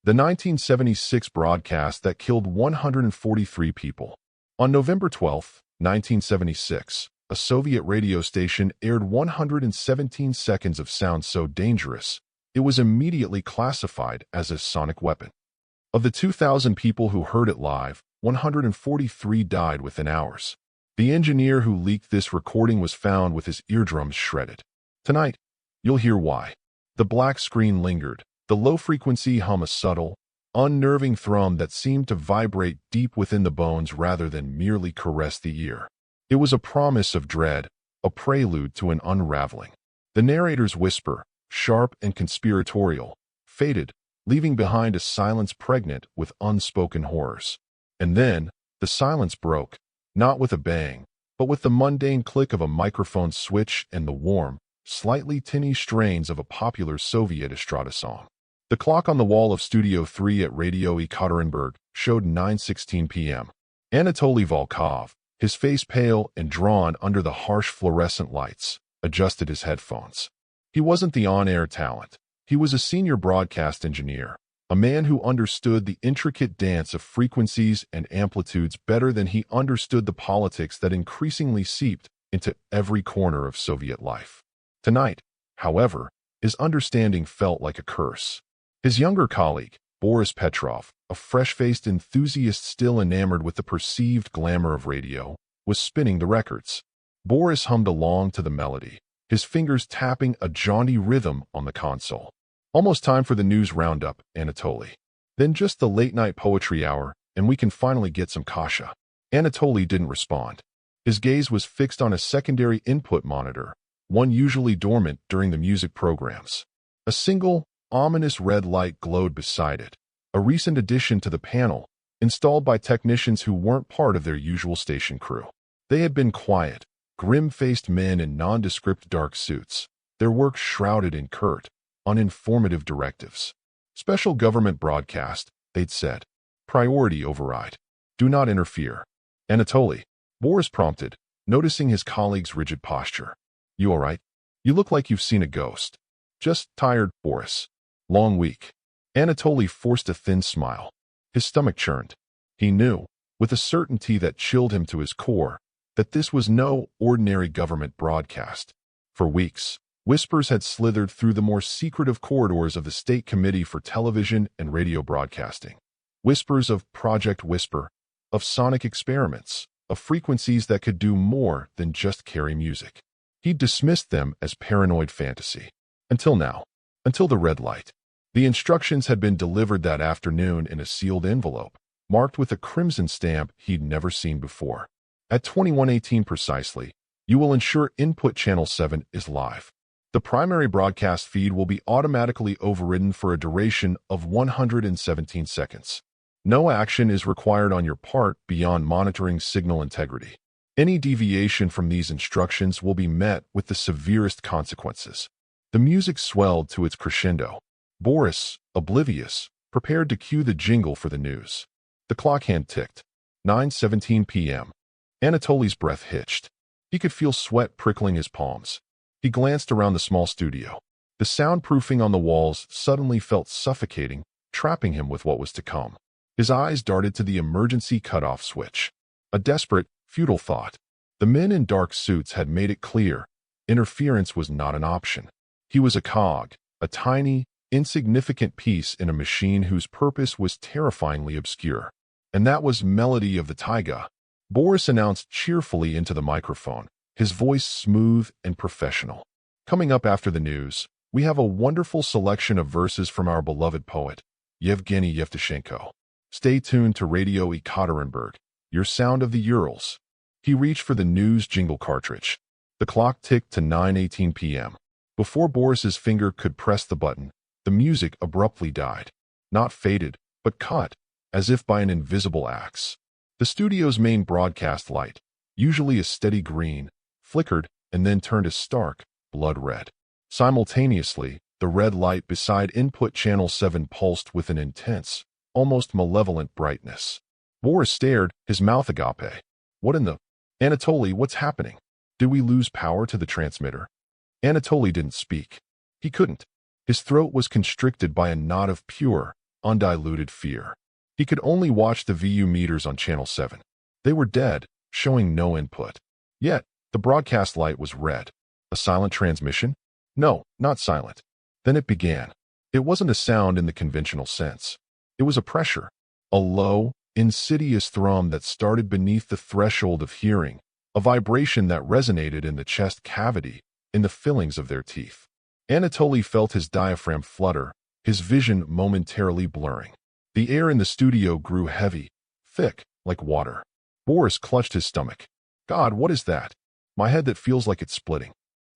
the 1976 broadcast that killed 143 people. On November 12, 1976, a Soviet radio station aired 117 seconds of sound so dangerous, it was immediately classified as a sonic weapon. Of the 2,000 people who heard it live, 143 died within hours. The engineer who leaked this recording was found with his eardrums shredded. Tonight, you'll hear why. The black screen lingered. The low-frequency hum, a subtle, unnerving thrum that seemed to vibrate deep within the bones rather than merely caress the ear. It was a promise of dread, a prelude to an unraveling. The narrator's whisper, sharp and conspiratorial, faded, leaving behind a silence pregnant with unspoken horrors. And then, the silence broke, not with a bang, but with the mundane click of a microphone switch and the warm, slightly tinny strains of a popular Soviet estrada song. The clock on the wall of Studio 3 at Radio Ekaterinburg showed 9:16 p.m. Anatoly Volkov, his face pale and drawn under the harsh fluorescent lights, adjusted his headphones. He wasn't the on-air talent. He was a senior broadcast engineer, a man who understood the intricate dance of frequencies and amplitudes better than he understood the politics that increasingly seeped into every corner of Soviet life. Tonight, however, his understanding felt like a curse. His younger colleague, Boris Petrov, a fresh-faced enthusiast still enamored with the perceived glamour of radio, was spinning the records. Boris hummed along to the melody, his fingers tapping a jaunty rhythm on the console. Almost time for the news roundup, Anatoly. Then just the late-night poetry hour, and we can finally get some kasha. Anatoly didn't respond. His gaze was fixed on a secondary input monitor, one usually dormant during the music programs. A single, ominous red light glowed beside it, a recent addition to the panel, installed by technicians who weren't part of their usual station crew. They had been quiet, grim-faced men in nondescript dark suits, their work shrouded in curt, uninformative directives. Special government broadcast, they'd said. Priority override. Do not interfere. Anatoly, Boris prompted, noticing his colleague's rigid posture. You all right? You look like you've seen a ghost. Just tired, Boris. Long week. Anatoly forced a thin smile. His stomach churned. He knew, with a certainty that chilled him to his core, that this was no ordinary government broadcast. For weeks, whispers had slithered through the more secretive corridors of the State Committee for Television and Radio Broadcasting. Whispers of Project Whisper, of sonic experiments, of frequencies that could do more than just carry music. He dismissed them as paranoid fantasy. Until now. Until the red light. The instructions had been delivered that afternoon in a sealed envelope, marked with a crimson stamp he'd never seen before. At 21:18 precisely, you will ensure input channel 7 is live. The primary broadcast feed will be automatically overridden for a duration of 117 seconds. No action is required on your part beyond monitoring signal integrity. Any deviation from these instructions will be met with the severest consequences. The music swelled to its crescendo. Boris, oblivious, prepared to cue the jingle for the news. The clock hand ticked. 9:17 p.m. Anatoly's breath hitched. He could feel sweat prickling his palms. He glanced around the small studio. The soundproofing on the walls suddenly felt suffocating, trapping him with what was to come. His eyes darted to the emergency cutoff switch. A desperate, futile thought. The men in dark suits had made it clear. Interference was not an option. He was a cog, a tiny, insignificant piece in a machine whose purpose was terrifyingly obscure. And that was Melody of the Taiga. Boris announced cheerfully into the microphone, his voice smooth and professional. Coming up after the news, we have a wonderful selection of verses from our beloved poet, Yevgeny Yevtushenko. Stay tuned to Radio Ekaterinburg, your sound of the Urals. He reached for the news jingle cartridge. The clock ticked to 9:18 p.m. Before Boris's finger could press the button, the music abruptly died. Not faded, but cut, as if by an invisible axe. The studio's main broadcast light, usually a steady green, flickered and then turned a stark, blood red. Simultaneously, the red light beside input channel 7 pulsed with an intense, almost malevolent brightness. Boris stared, his mouth agape. What in the... Anatoly, what's happening? Did we lose power to the transmitter? Anatoly didn't speak. He couldn't. His throat was constricted by a knot of pure, undiluted fear. He could only watch the VU meters on Channel 7. They were dead, showing no input. Yet, the broadcast light was red. A silent transmission? No, not silent. Then it began. It wasn't a sound in the conventional sense. It was a pressure, a low, insidious thrum that started beneath the threshold of hearing, a vibration that resonated in the chest cavity, in the fillings of their teeth. Anatoly felt his diaphragm flutter, his vision momentarily blurring. The air in the studio grew heavy, thick, like water. Boris clutched his stomach. God, what is that? My head that feels like it's splitting.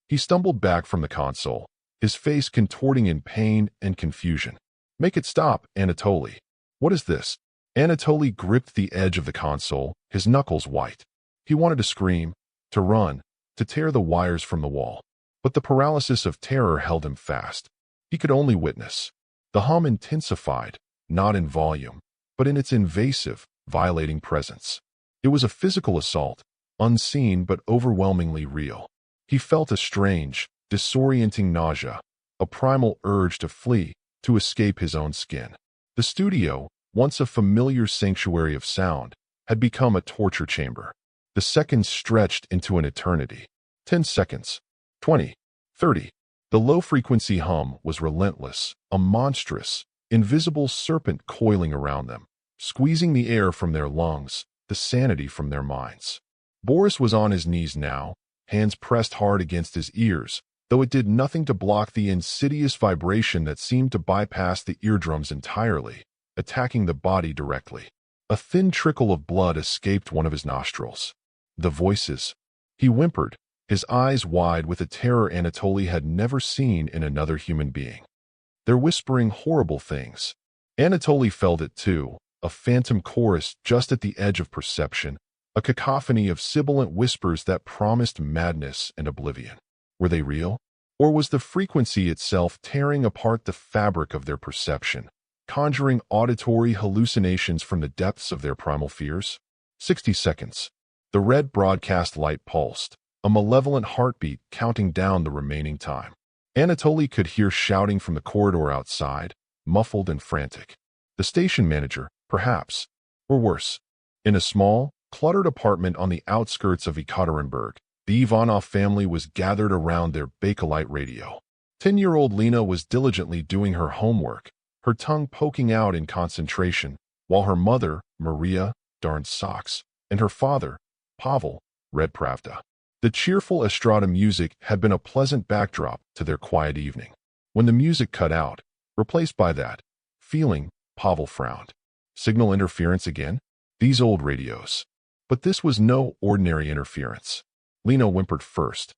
He stumbled back from the console, his face contorting in pain and confusion. Make it stop, Anatoly. What is this? Anatoly gripped the edge of the console, his knuckles white. He wanted to scream, to run, to tear the wires from the wall. But the paralysis of terror held him fast. He could only witness. The hum intensified, not in volume, but in its invasive, violating presence. It was a physical assault, unseen but overwhelmingly real. He felt a strange, disorienting nausea, a primal urge to flee, to escape his own skin. The studio, once a familiar sanctuary of sound, had become a torture chamber. The seconds stretched into an eternity. 10 seconds. 20. 30. The low-frequency hum was relentless, a monstrous, invisible serpent coiling around them, squeezing the air from their lungs, the sanity from their minds. Boris was on his knees now, hands pressed hard against his ears, though it did nothing to block the insidious vibration that seemed to bypass the eardrums entirely, attacking the body directly. A thin trickle of blood escaped one of his nostrils. The voices. He whimpered, his eyes wide with a terror Anatoly had never seen in another human being. They're whispering horrible things. Anatoly felt it too, a phantom chorus just at the edge of perception, a cacophony of sibilant whispers that promised madness and oblivion. Were they real? Or was the frequency itself tearing apart the fabric of their perception, conjuring auditory hallucinations from the depths of their primal fears? 60 seconds. The red broadcast light pulsed, a malevolent heartbeat counting down the remaining time. Anatoly could hear shouting from the corridor outside, muffled and frantic. The station manager, perhaps, or worse. In a small, cluttered apartment on the outskirts of Ekaterinburg, the Ivanov family was gathered around their Bakelite radio. 10-year-old Lena was diligently doing her homework, her tongue poking out in concentration, while her mother, Maria, darned socks, and her father, Pavel, read Pravda. The cheerful Estrada music had been a pleasant backdrop to their quiet evening. When the music cut out, replaced by that feeling, Pavel frowned. Signal interference again? These old radios. But this was no ordinary interference. Lena whimpered first.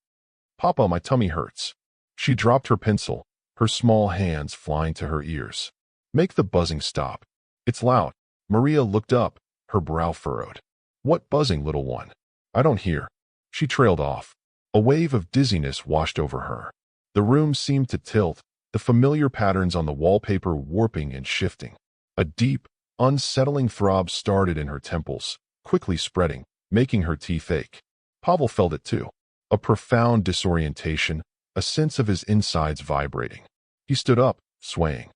Papa, my tummy hurts. She dropped her pencil, her small hands flying to her ears. Make the buzzing stop. It's loud. Maria looked up, her brow furrowed. What buzzing, little one? I don't hear. She trailed off. A wave of dizziness washed over her. The room seemed to tilt, the familiar patterns on the wallpaper warping and shifting. A deep, unsettling throb started in her temples, quickly spreading, making her teeth ache. Pavel felt it too. A profound disorientation, a sense of his insides vibrating. He stood up, swaying.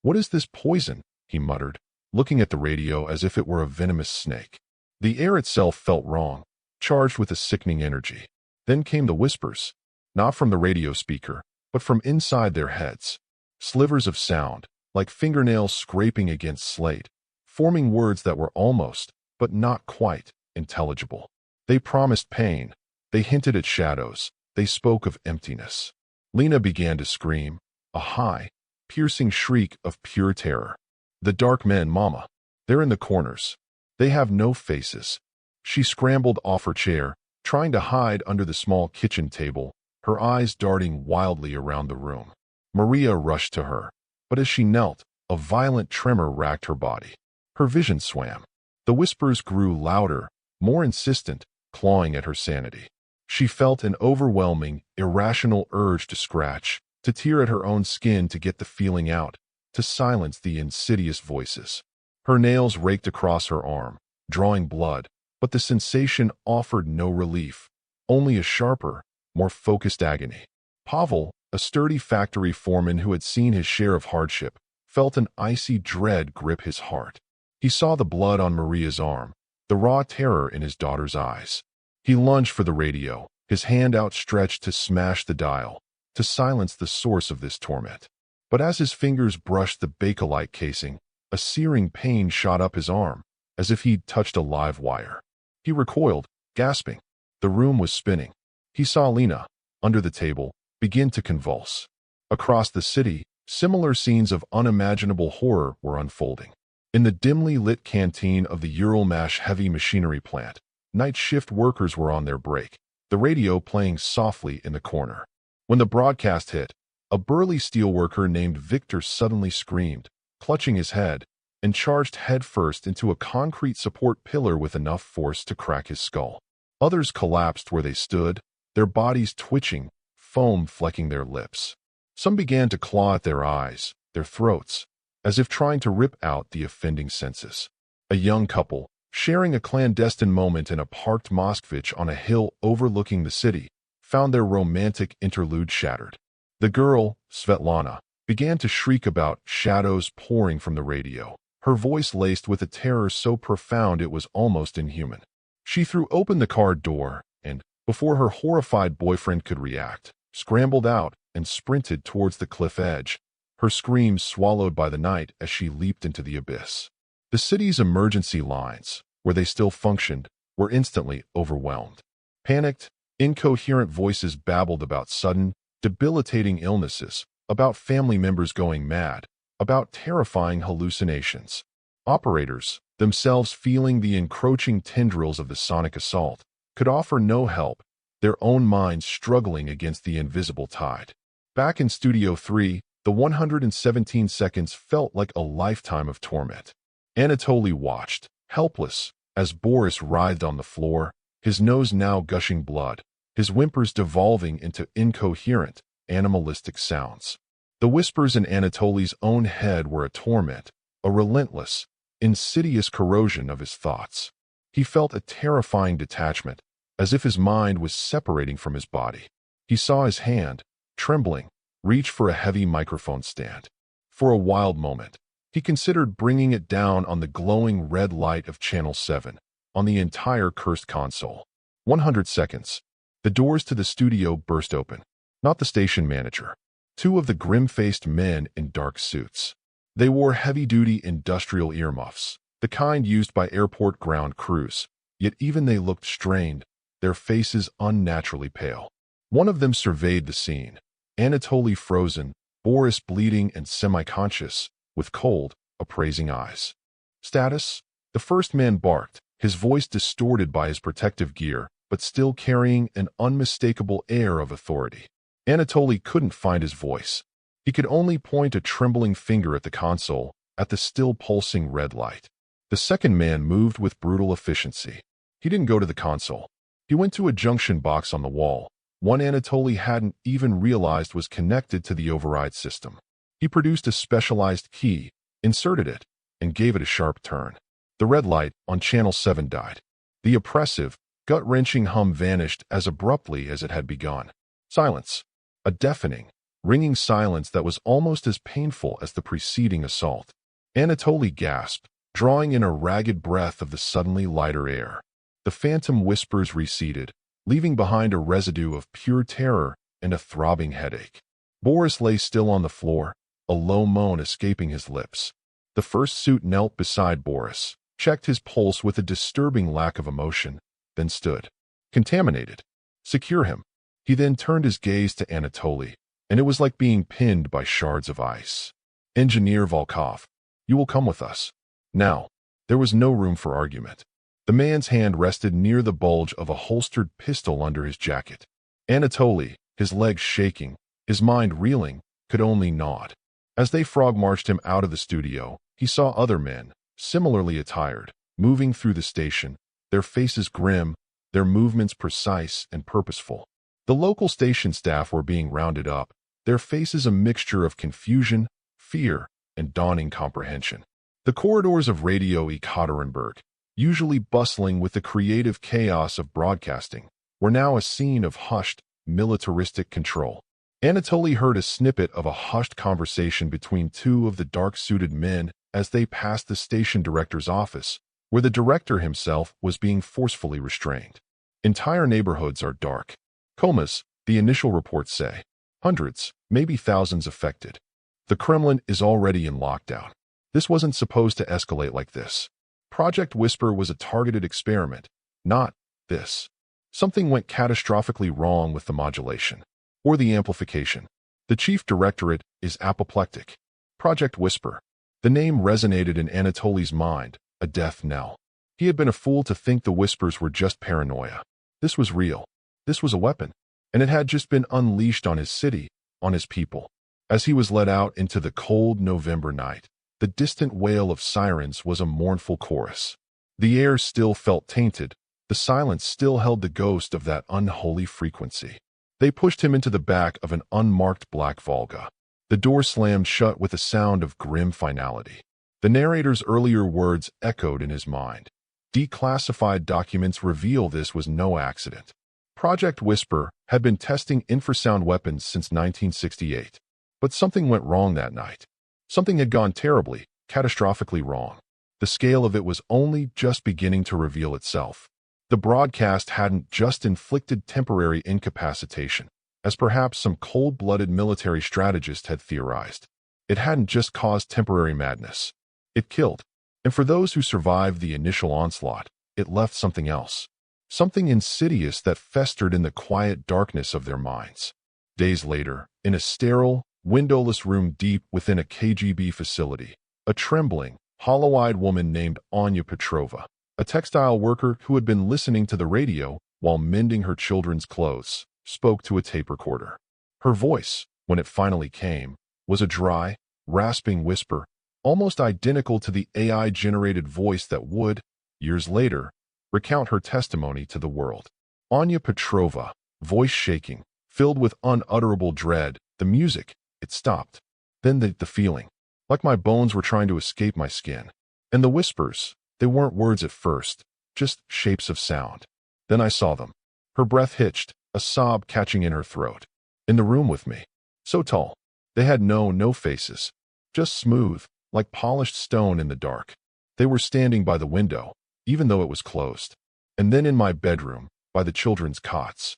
What is this poison? He muttered, looking at the radio as if it were a venomous snake. The air itself felt wrong, charged with a sickening energy. Then came the whispers, not from the radio speaker, but from inside their heads. Slivers of sound, like fingernails scraping against slate, forming words that were almost, but not quite, intelligible. They promised pain. They hinted at shadows. They spoke of emptiness. Lena began to scream, a high, piercing shriek of pure terror. The dark men, Mama. They're in the corners. They have no faces. She scrambled off her chair, trying to hide under the small kitchen table, her eyes darting wildly around the room. Maria rushed to her, but as she knelt, a violent tremor racked her body. Her vision swam. The whispers grew louder, more insistent, clawing at her sanity. She felt an overwhelming, irrational urge to scratch, to tear at her own skin to get the feeling out, to silence the insidious voices. Her nails raked across her arm, drawing blood, but the sensation offered no relief, only a sharper, more focused agony. Pavel, a sturdy factory foreman who had seen his share of hardship, felt an icy dread grip his heart. He saw the blood on Maria's arm, the raw terror in his daughter's eyes. He lunged for the radio, his hand outstretched to smash the dial, to silence the source of this torment. But as his fingers brushed the Bakelite casing, a searing pain shot up his arm, as if he'd touched a live wire. He recoiled, gasping. The room was spinning. He saw Lena, under the table, begin to convulse. Across the city, similar scenes of unimaginable horror were unfolding. In the dimly lit canteen of the Uralmash heavy machinery plant, night shift workers were on their break, the radio playing softly in the corner. When the broadcast hit, a burly steelworker named Victor suddenly screamed, clutching his head, and charged headfirst into a concrete support pillar with enough force to crack his skull. Others collapsed where they stood, their bodies twitching, foam flecking their lips. Some began to claw at their eyes, their throats, as if trying to rip out the offending senses. A young couple, sharing a clandestine moment in a parked Moskvich on a hill overlooking the city, found their romantic interlude shattered. The girl, Svetlana, began to shriek about shadows pouring from the radio, her voice laced with a terror so profound it was almost inhuman. She threw open the car door and, before her horrified boyfriend could react, scrambled out and sprinted towards the cliff edge, her screams swallowed by the night as she leaped into the abyss. The city's emergency lines, where they still functioned, were instantly overwhelmed. Panicked, incoherent voices babbled about sudden, debilitating illnesses, about family members going mad, about terrifying hallucinations. Operators, themselves feeling the encroaching tendrils of the sonic assault, could offer no help, their own minds struggling against the invisible tide. Back in Studio 3, the 117 seconds felt like a lifetime of torment. Anatoly watched, helpless, as Boris writhed on the floor, his nose now gushing blood, his whimpers devolving into incoherent, animalistic sounds. The whispers in Anatoly's own head were a torment, a relentless, insidious corrosion of his thoughts. He felt a terrifying detachment, as if his mind was separating from his body. He saw his hand, trembling, reach for a heavy microphone stand. For a wild moment, he considered bringing it down on the glowing red light of Channel 7, on the entire cursed console. 100 seconds. The doors to the studio burst open. Not the station manager. Two of the grim-faced men in dark suits. They wore heavy-duty industrial earmuffs, the kind used by airport ground crews, yet even they looked strained, their faces unnaturally pale. One of them surveyed the scene. Anatoly frozen, Boris bleeding and semi-conscious, with cold, appraising eyes. Status? The first man barked, his voice distorted by his protective gear, but still carrying an unmistakable air of authority. Anatoly couldn't find his voice. He could only point a trembling finger at the console, at the still pulsing red light. The second man moved with brutal efficiency. He didn't go to the console. He went to a junction box on the wall, one Anatoly hadn't even realized was connected to the override system. He produced a specialized key, inserted it, and gave it a sharp turn. The red light on Channel 7 died. The oppressive, gut-wrenching hum vanished as abruptly as it had begun. Silence. A deafening, ringing silence that was almost as painful as the preceding assault. Anatoly gasped, drawing in a ragged breath of the suddenly lighter air. The phantom whispers receded, leaving behind a residue of pure terror and a throbbing headache. Boris lay still on the floor, a low moan escaping his lips. The first suit knelt beside Boris, checked his pulse with a disturbing lack of emotion, then stood. Contaminated. Secure him. He then turned his gaze to Anatoly, and it was like being pinned by shards of ice. Engineer Volkov, you will come with us. Now. There was no room for argument. The man's hand rested near the bulge of a holstered pistol under his jacket. Anatoly, his legs shaking, his mind reeling, could only nod. As they frog-marched him out of the studio, he saw other men, similarly attired, moving through the station, their faces grim, their movements precise and purposeful. The local station staff were being rounded up, their faces a mixture of confusion, fear, and dawning comprehension. The corridors of Radio Ekaterinburg, usually bustling with the creative chaos of broadcasting, were now a scene of hushed, militaristic control. Anatoly heard a snippet of a hushed conversation between two of the dark-suited men as they passed the station director's office, where the director himself was being forcefully restrained. Entire neighborhoods are dark. Comas, the initial reports say. Hundreds, maybe thousands affected. The Kremlin is already in lockdown. This wasn't supposed to escalate like this. Project Whisper was a targeted experiment, not this. Something went catastrophically wrong with the modulation, or the amplification. The chief directorate is apoplectic. Project Whisper. The name resonated in Anatoly's mind, a death knell. He had been a fool to think the whispers were just paranoia. This was real. This was a weapon. And it had just been unleashed on his city, on his people. As he was led out into the cold November night, the distant wail of sirens was a mournful chorus. The air still felt tainted. The silence still held the ghost of that unholy frequency. They pushed him into the back of an unmarked black Volga. The door slammed shut with a sound of grim finality. The narrator's earlier words echoed in his mind. Declassified documents reveal this was no accident. Project Whisper had been testing infrasound weapons since 1968. But something went wrong that night. Something had gone terribly, catastrophically wrong. The scale of it was only just beginning to reveal itself. The broadcast hadn't just inflicted temporary incapacitation, as perhaps some cold-blooded military strategist had theorized. It hadn't just caused temporary madness. It killed. And for those who survived the initial onslaught, it left something else. Something insidious that festered in the quiet darkness of their minds. Days later, in a sterile, windowless room deep within a KGB facility, a trembling, hollow-eyed woman named Anya Petrova, a textile worker who had been listening to the radio while mending her children's clothes, spoke to a tape recorder. Her voice, when it finally came, was a dry, rasping whisper, almost identical to the AI-generated voice that would, years later, recount her testimony to the world. Anya Petrova, voice shaking, filled with unutterable dread, the music, it stopped. Then the feeling, like my bones were trying to escape my skin. And the whispers, they weren't words at first, just shapes of sound. Then I saw them. Her breath hitched, a sob catching in her throat. In the room with me. So tall. They had no faces. Just smooth, like polished stone in the dark. They were standing by the window, even though it was closed. And then in my bedroom, by the children's cots.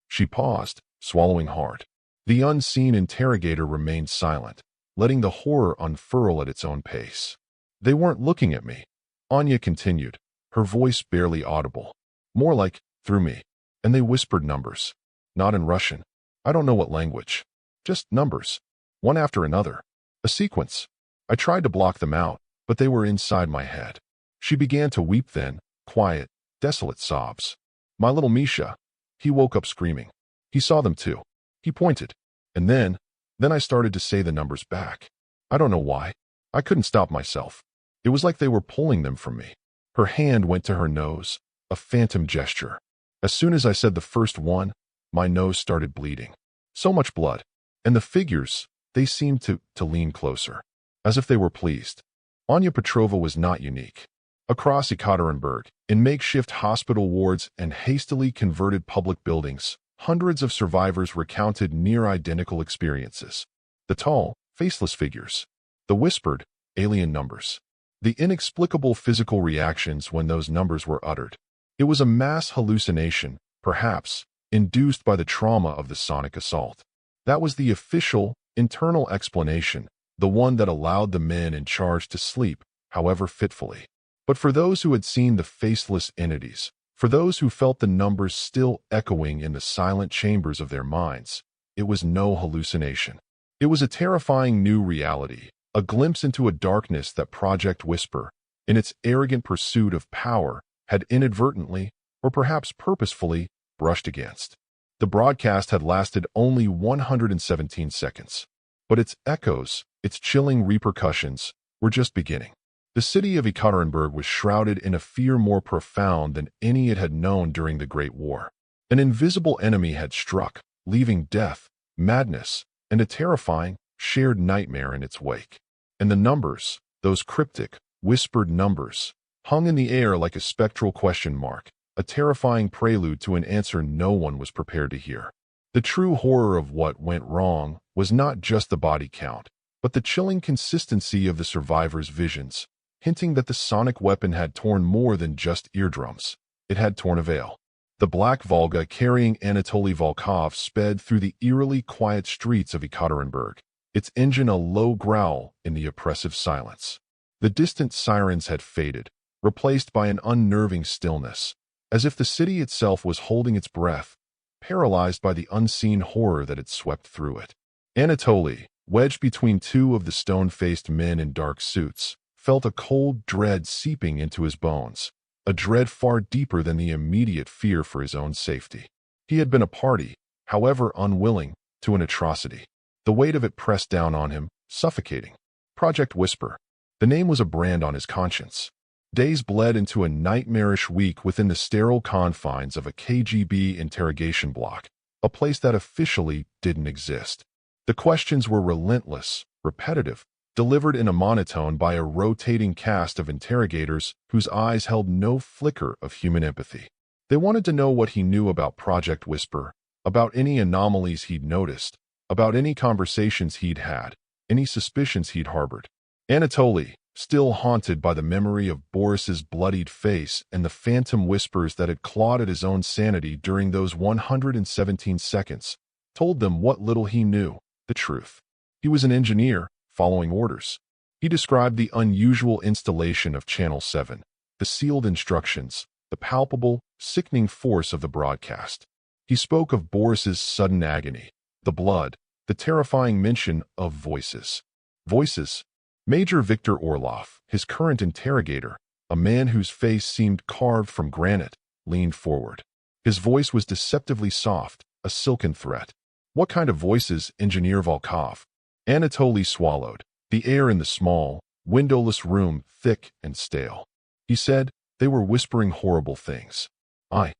She paused, swallowing hard. The unseen interrogator remained silent, letting the horror unfurl at its own pace. They weren't looking at me. Anya continued, her voice barely audible. More like, through me. And they whispered numbers. Not in Russian. I don't know what language. Just numbers. One after another. A sequence. I tried to block them out, but they were inside my head. She began to weep then, quiet, desolate sobs. My little Misha. He woke up screaming. He saw them too. He pointed. And then I started to say the numbers back. I don't know why. I couldn't stop myself. It was like they were pulling them from me. Her hand went to her nose, a phantom gesture. As soon as I said the first one, my nose started bleeding. So much blood. And the figures, they seemed to lean closer, as if they were pleased. Anya Petrova was not unique. Across Ekaterinburg, in makeshift hospital wards and hastily converted public buildings, hundreds of survivors recounted near-identical experiences. The tall, faceless figures. The whispered, alien numbers. The inexplicable physical reactions when those numbers were uttered. It was a mass hallucination, perhaps, induced by the trauma of the sonic assault. That was the official, internal explanation, the one that allowed the men in charge to sleep, however fitfully. But for those who had seen the faceless entities, for those who felt the numbers still echoing in the silent chambers of their minds, it was no hallucination. It was a terrifying new reality, a glimpse into a darkness that Project Whisper, in its arrogant pursuit of power, had inadvertently, or perhaps purposefully, brushed against. The broadcast had lasted only 117 seconds. But its echoes, its chilling repercussions, were just beginning. The city of Ekaterinburg was shrouded in a fear more profound than any it had known during the Great War. An invisible enemy had struck, leaving death, madness, and a terrifying, shared nightmare in its wake. And the numbers, those cryptic, whispered numbers, hung in the air like a spectral question mark, a terrifying prelude to an answer no one was prepared to hear. The true horror of what went wrong was not just the body count, but the chilling consistency of the survivors' visions, hinting that the sonic weapon had torn more than just eardrums. It had torn a veil. The black Volga carrying Anatoly Volkov sped through the eerily quiet streets of Ekaterinburg, its engine a low growl in the oppressive silence. The distant sirens had faded, replaced by an unnerving stillness, as if the city itself was holding its breath, paralyzed by the unseen horror that had swept through it. Anatoly, wedged between two of the stone-faced men in dark suits, felt a cold dread seeping into his bones, a dread far deeper than the immediate fear for his own safety. He had been a party, however unwilling, to an atrocity. The weight of it pressed down on him, suffocating. Project Whisper. The name was a brand on his conscience. Days bled into a nightmarish week within the sterile confines of a KGB interrogation block, a place that officially didn't exist. The questions were relentless, repetitive, delivered in a monotone by a rotating cast of interrogators whose eyes held no flicker of human empathy. They wanted to know what he knew about Project Whisper, about any anomalies he'd noticed, about any conversations he'd had, any suspicions he'd harbored. Anatoly, still haunted by the memory of Boris's bloodied face and the phantom whispers that had clawed at his own sanity during those 117 seconds, told them what little he knew, the truth. He was an engineer, following orders. He described the unusual installation of Channel 7, the sealed instructions, the palpable, sickening force of the broadcast. He spoke of Boris's sudden agony, the blood, the terrifying mention of voices. Voices. Major Viktor Orlov, his current interrogator, a man whose face seemed carved from granite, leaned forward. His voice was deceptively soft, a silken threat. What kind of voices, Engineer Volkov? Anatoly swallowed, the air in the small, windowless room thick and stale. He said, they were whispering horrible things. I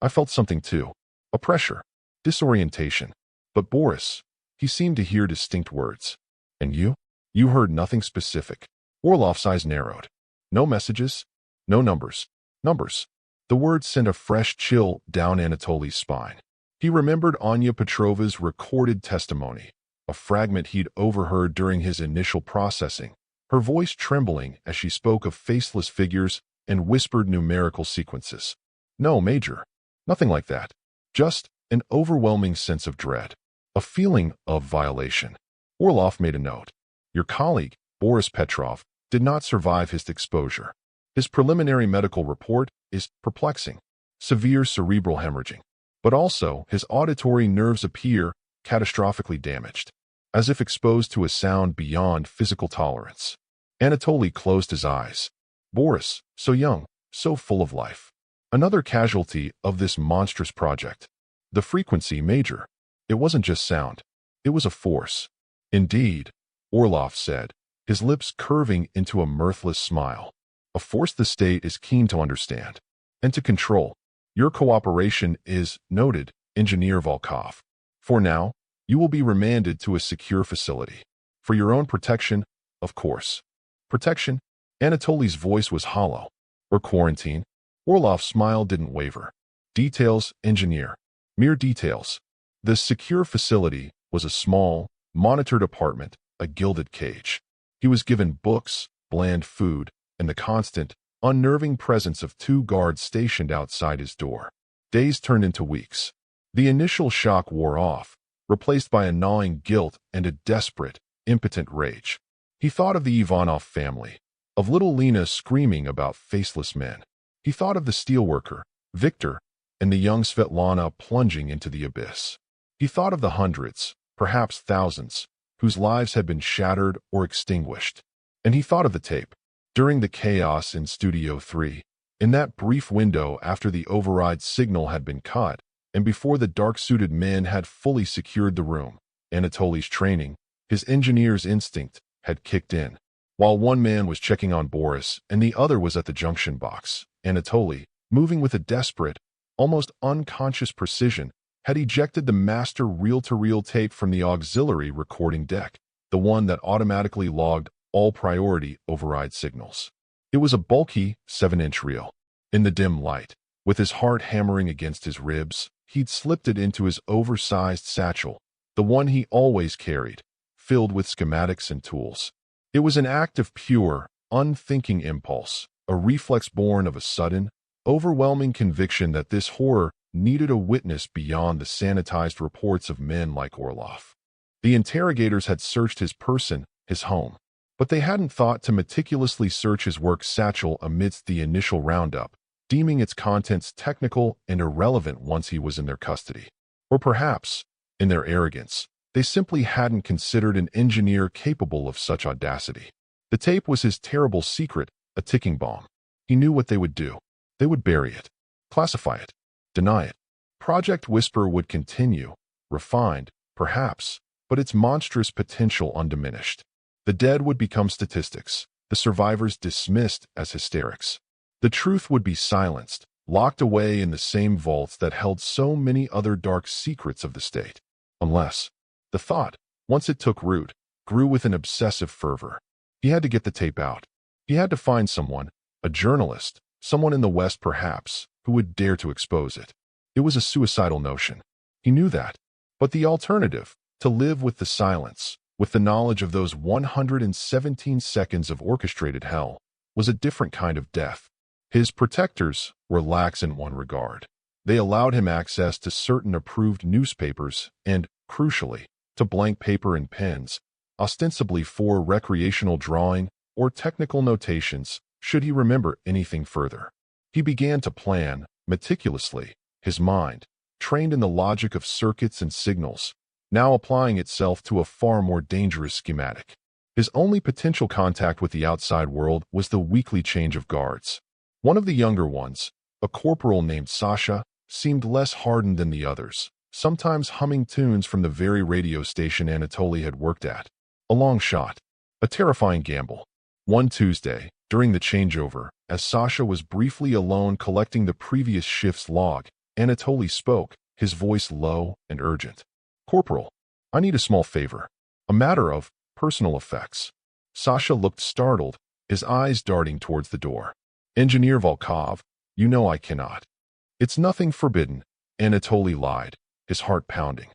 felt something too. A pressure. Disorientation. But Boris, he seemed to hear distinct words. And you? You heard nothing specific. Orlov's eyes narrowed. No messages. No numbers. Numbers. The words sent a fresh chill down Anatoly's spine. He remembered Anya Petrova's recorded testimony, a fragment he'd overheard during his initial processing, her voice trembling as she spoke of faceless figures and whispered numerical sequences. No, Major. Nothing like that. Just an overwhelming sense of dread. A feeling of violation. Orlov made a note. Your colleague, Boris Petrov, did not survive his exposure. His preliminary medical report is perplexing. Severe cerebral hemorrhaging. But also, his auditory nerves appear catastrophically damaged, as if exposed to a sound beyond physical tolerance. Anatoly closed his eyes. Boris, so young, so full of life. Another casualty of this monstrous project. The frequency, Major. It wasn't just sound. It was a force. Indeed, Orlov said, his lips curving into a mirthless smile. A force the state is keen to understand and to control. Your cooperation is noted, Engineer Volkov. For now, you will be remanded to a secure facility. For your own protection, of course. Protection? Anatoly's voice was hollow. Or quarantine? Orlov's smile didn't waver. Details, Engineer. Mere details. The secure facility was a small, monitored apartment, a gilded cage. He was given books, bland food, and the constant, unnerving presence of 2 guards stationed outside his door. Days turned into weeks. The initial shock wore off, replaced by a gnawing guilt and a desperate, impotent rage. He thought of the Ivanov family, of little Lena screaming about faceless men. He thought of the steelworker, Viktor, and the young Svetlana plunging into the abyss. He thought of the hundreds, perhaps thousands, whose lives had been shattered or extinguished. And he thought of the tape. During the chaos in Studio 3, in that brief window after the override signal had been cut, and before the dark-suited men had fully secured the room, Anatoly's training, his engineer's instinct, had kicked in. While one man was checking on Boris and the other was at the junction box, Anatoly, moving with a desperate, almost unconscious precision, had ejected the master reel-to-reel tape from the auxiliary recording deck, the one that automatically logged all priority override signals. It was a bulky 7-inch reel. In the dim light, With his heart hammering against his ribs, he'd slipped it into his oversized satchel, the one he always carried, filled with schematics and tools. It was an act of pure, unthinking impulse, a reflex born of a sudden, overwhelming conviction that this horror needed a witness beyond the sanitized reports of men like Orloff. The interrogators had searched his person, his home, but they hadn't thought to meticulously search his work satchel amidst the initial roundup, deeming its contents technical and irrelevant once he was in their custody. Or perhaps, in their arrogance, they simply hadn't considered an engineer capable of such audacity. The tape was his terrible secret, a ticking bomb. He knew what they would do. They would bury it, classify it, deny it. Project Whisper would continue, refined, perhaps, but its monstrous potential undiminished. The dead would become statistics, the survivors dismissed as hysterics. The truth would be silenced, locked away in the same vaults that held so many other dark secrets of the state. Unless, the thought, once it took root, grew with an obsessive fervor. He had to get the tape out. He had to find someone, a journalist, someone in the West perhaps, who would dare to expose it. It was a suicidal notion. He knew that. But the alternative, to live with the silence, with the knowledge of those 117 seconds of orchestrated hell, was a different kind of death. His protectors were lax in one regard. They allowed him access to certain approved newspapers and, crucially, to blank paper and pens, ostensibly for recreational drawing or technical notations, should he remember anything further. He began to plan, meticulously, his mind, trained in the logic of circuits and signals, now applying itself to a far more dangerous schematic. His only potential contact with the outside world was the weekly change of guards. One of the younger ones, a corporal named Sasha, seemed less hardened than the others, sometimes humming tunes from the very radio station Anatoly had worked at. A long shot. A terrifying gamble. One Tuesday, during the changeover, as Sasha was briefly alone collecting the previous shift's log, Anatoly spoke, his voice low and urgent. "Corporal, I need a small favor. A matter of personal effects." Sasha looked startled, his eyes darting towards the door. "Engineer Volkov, you know I cannot." "It's nothing forbidden," Anatoly lied, his heart pounding.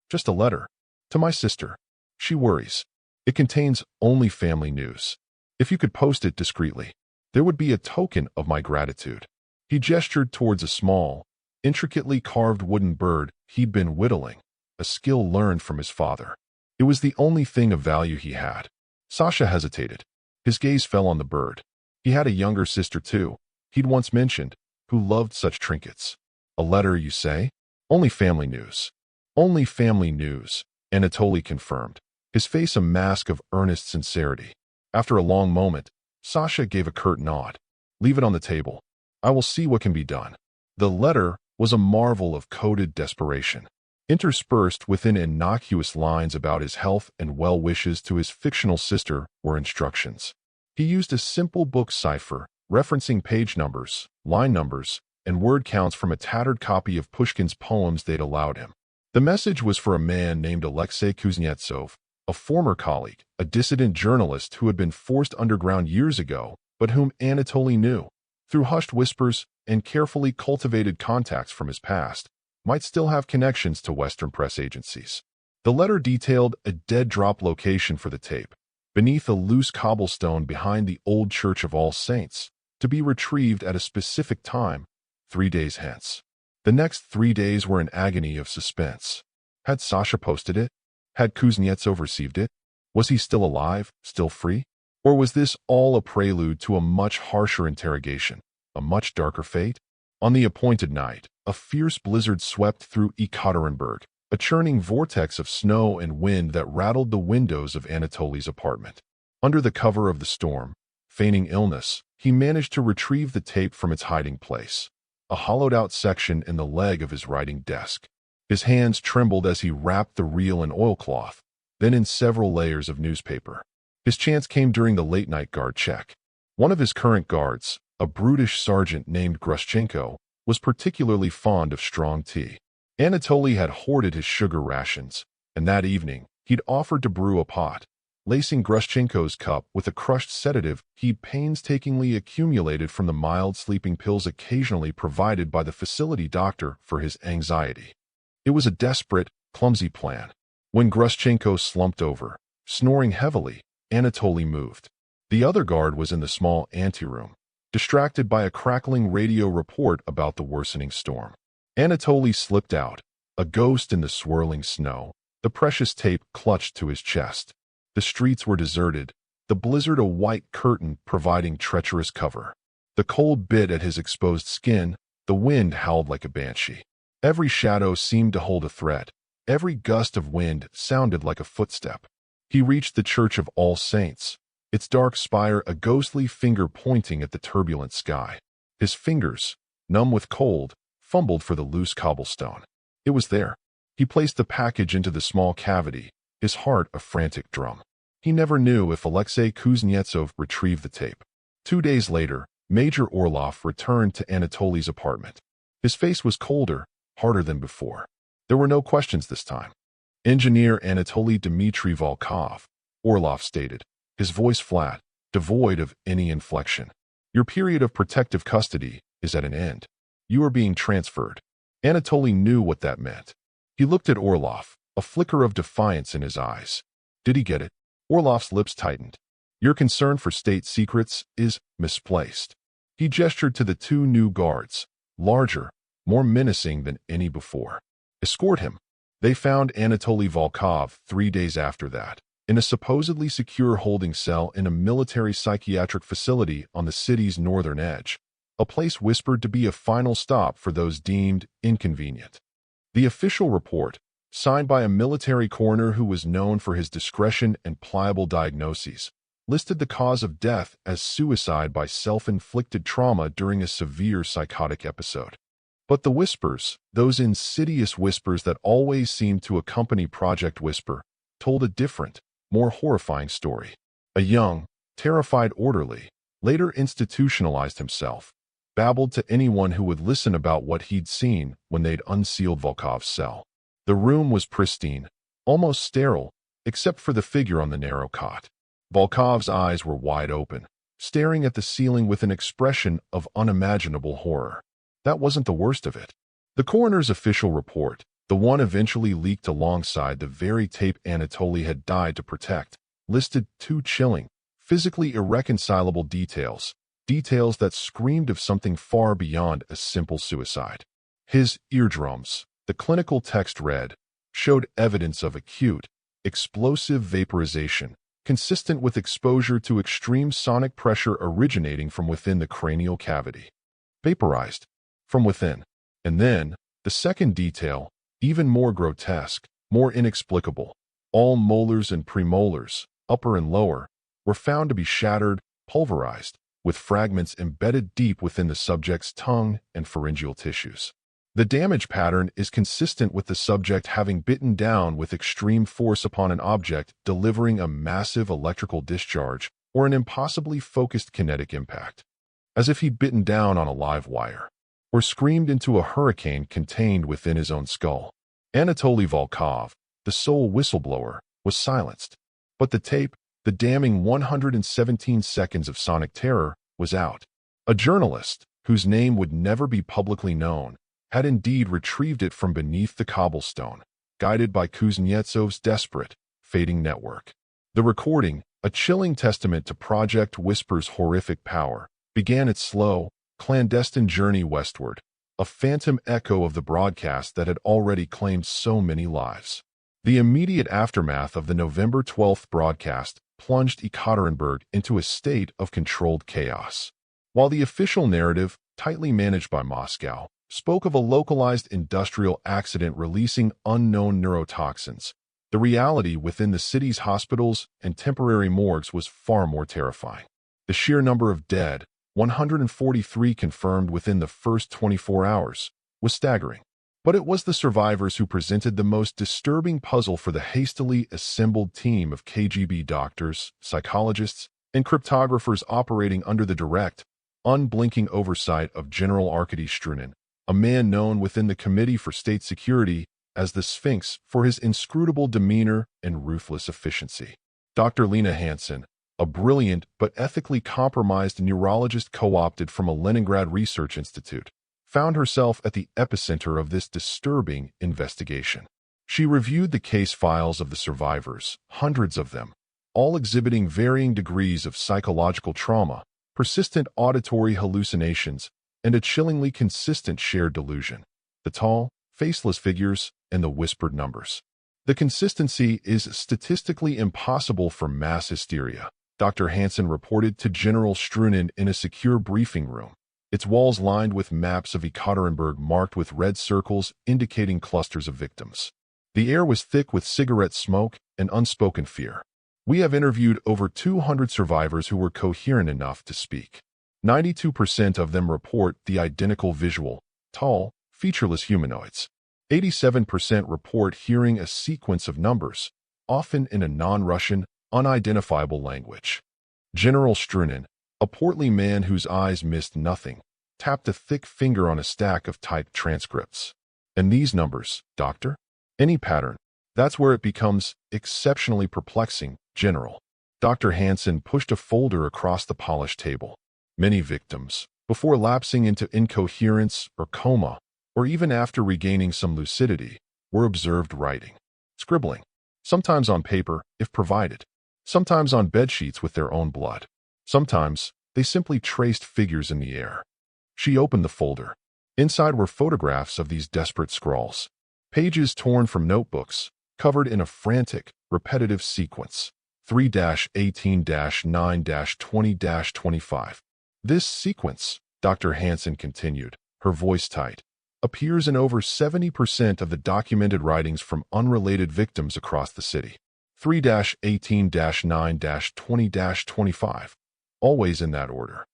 "Just a letter. To my sister. She worries. It contains only family news. If you could post it discreetly, there would be a token of my gratitude." He gestured towards a small, intricately carved wooden bird he'd been whittling, a skill learned from his father. It was the only thing of value he had. Sasha hesitated. His gaze fell on the bird. He had a younger sister too, he'd once mentioned, who loved such trinkets. "A letter, you say?" "Only family news." "Only family news," Anatoly confirmed, his face a mask of earnest sincerity. After a long moment, Sasha gave a curt nod. "Leave it on the table. I will see what can be done." The letter was a marvel of coded desperation. Interspersed within innocuous lines about his health and well wishes to his fictional sister were instructions. He used a simple book cipher, referencing page numbers, line numbers, and word counts from a tattered copy of Pushkin's poems they'd allowed him. The message was for a man named Alexei Kuznetsov, a former colleague, a dissident journalist who had been forced underground years ago, but whom Anatoly knew, through hushed whispers and carefully cultivated contacts from his past, might still have connections to Western press agencies. The letter detailed a dead-drop location for the tape, beneath a loose cobblestone behind the old Church of All Saints, to be retrieved at a specific time, 3 days hence. The next 3 days were an agony of suspense. Had Sasha posted it? Had Kuznetsov received it? Was he still alive, still free? Or was this all a prelude to a much harsher interrogation, a much darker fate? On the appointed night, a fierce blizzard swept through Ekaterinburg, a churning vortex of snow and wind that rattled the windows of Anatoly's apartment. Under the cover of the storm, feigning illness, he managed to retrieve the tape from its hiding place, a hollowed-out section in the leg of his writing desk. His hands trembled as he wrapped the reel in oilcloth, then in several layers of newspaper. His chance came during the late-night guard check. One of his current guards, a brutish sergeant named Grushchenko, was particularly fond of strong tea. Anatoly had hoarded his sugar rations, and that evening he'd offered to brew a pot, lacing Grushchenko's cup with a crushed sedative he painstakingly accumulated from the mild sleeping pills occasionally provided by the facility doctor for his anxiety. It was a desperate, clumsy plan. When Grushchenko slumped over, snoring heavily, Anatoly moved. The other guard was in the small anteroom, distracted by a crackling radio report about the worsening storm. Anatoly slipped out, a ghost in the swirling snow, the precious tape clutched to his chest. The streets were deserted, the blizzard a white curtain providing treacherous cover. The cold bit at his exposed skin, the wind howled like a banshee. Every shadow seemed to hold a threat. Every gust of wind sounded like a footstep. He reached the Church of All Saints, its dark spire a ghostly finger pointing at the turbulent sky. His fingers, numb with cold, fumbled for the loose cobblestone. It was there. He placed the package into the small cavity, his heart a frantic drum. He never knew if Alexei Kuznetsov retrieved the tape. 2 days later, Major Orlov returned to Anatoly's apartment. His face was colder, harder than before. There were no questions this time. Engineer Anatoly Dmitry Volkov, Orlov stated, his voice flat, devoid of any inflection. Your period of protective custody is at an end. You are being transferred. Anatoly knew what that meant. He looked at Orlov, a flicker of defiance in his eyes. Did he get it? Orlov's lips tightened. Your concern for state secrets is misplaced. He gestured to the 2 new guards, larger, more menacing than any before. Escort him. They found Anatoly Volkov 3 days after that, in a supposedly secure holding cell in a military psychiatric facility on the city's northern edge, a place whispered to be a final stop for those deemed inconvenient. The official report, signed by a military coroner who was known for his discretion and pliable diagnoses, listed the cause of death as suicide by self-inflicted trauma during a severe psychotic episode. But the whispers, those insidious whispers that always seemed to accompany Project Whisper, told a different, more horrifying story. A young, terrified orderly, later institutionalized himself, babbled to anyone who would listen about what he'd seen when they'd unsealed Volkov's cell. The room was pristine, almost sterile, except for the figure on the narrow cot. Volkov's eyes were wide open, staring at the ceiling with an expression of unimaginable horror. That wasn't the worst of it. The coroner's official report, the one eventually leaked alongside the very tape Anatoly had died to protect, listed 2 chilling, physically irreconcilable details that screamed of something far beyond a simple suicide. His eardrums, the clinical text read, showed evidence of acute, explosive vaporization, consistent with exposure to extreme sonic pressure originating from within the cranial cavity. Vaporized. From within. And then, the second detail, even more grotesque, more inexplicable. All molars and premolars, upper and lower, were found to be shattered, pulverized, with fragments embedded deep within the subject's tongue and pharyngeal tissues. The damage pattern is consistent with the subject having bitten down with extreme force upon an object delivering a massive electrical discharge or an impossibly focused kinetic impact, as if he'd bitten down on a live wire, or screamed into a hurricane contained within his own skull. Anatoly Volkov, the sole whistleblower, was silenced, but the tape, the damning 117 seconds of sonic terror, was out. A journalist, whose name would never be publicly known, had indeed retrieved it from beneath the cobblestone, guided by Kuznetsov's desperate, fading network. The recording, a chilling testament to Project Whisper's horrific power, began its slow, clandestine journey westward, a phantom echo of the broadcast that had already claimed so many lives. The immediate aftermath of the November 12th broadcast plunged Ekaterinburg into a state of controlled chaos. While the official narrative, tightly managed by Moscow, spoke of a localized industrial accident releasing unknown neurotoxins, the reality within the city's hospitals and temporary morgues was far more terrifying. The sheer number of dead, 143 confirmed within the first 24 hours, was staggering. But it was the survivors who presented the most disturbing puzzle for the hastily assembled team of KGB doctors, psychologists, and cryptographers operating under the direct, unblinking oversight of General Arkady Strunin, a man known within the Committee for State Security as the Sphinx for his inscrutable demeanor and ruthless efficiency. Dr. Lena Hansen, a brilliant but ethically compromised neurologist co-opted from a Leningrad research institute, found herself at the epicenter of this disturbing investigation. She reviewed the case files of the survivors, hundreds of them, all exhibiting varying degrees of psychological trauma, persistent auditory hallucinations, and a chillingly consistent shared delusion: the tall, faceless figures and the whispered numbers. The consistency is statistically impossible for mass hysteria, Dr. Hansen reported to General Strunin in a secure briefing room, its walls lined with maps of Ekaterinburg marked with red circles indicating clusters of victims. The air was thick with cigarette smoke and unspoken fear. We have interviewed over 200 survivors who were coherent enough to speak. 92% of them report the identical visual, tall, featureless humanoids. 87% report hearing a sequence of numbers, often in a non-Russian, unidentifiable language. General Strunin, a portly man whose eyes missed nothing, tapped a thick finger on a stack of typed transcripts. And these numbers, Doctor? Any pattern? That's where it becomes exceptionally perplexing, General. Dr. Hansen pushed a folder across the polished table. Many victims, before lapsing into incoherence or coma, or even after regaining some lucidity, were observed writing, scribbling, sometimes on paper, if provided, sometimes on bedsheets with their own blood. Sometimes, they simply traced figures in the air. She opened the folder. Inside were photographs of these desperate scrawls, pages torn from notebooks, covered in a frantic, repetitive sequence: 3-18-9-20-25. This sequence, Dr. Hansen continued, her voice tight, appears in over 70% of the documented writings from unrelated victims across the city. 3-18-9-20-25. Always in that order.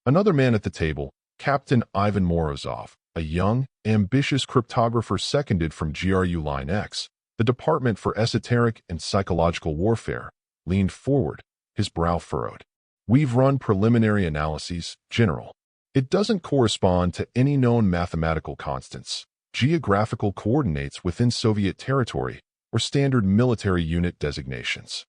Another man at the table, Captain Ivan Morozov, a young, ambitious cryptographer seconded from GRU Line X, the Department for Esoteric and Psychological Warfare, leaned forward, his brow furrowed. We've run preliminary analyses, General. It doesn't correspond to any known mathematical constants, geographical coordinates within Soviet territory, or standard military unit designations.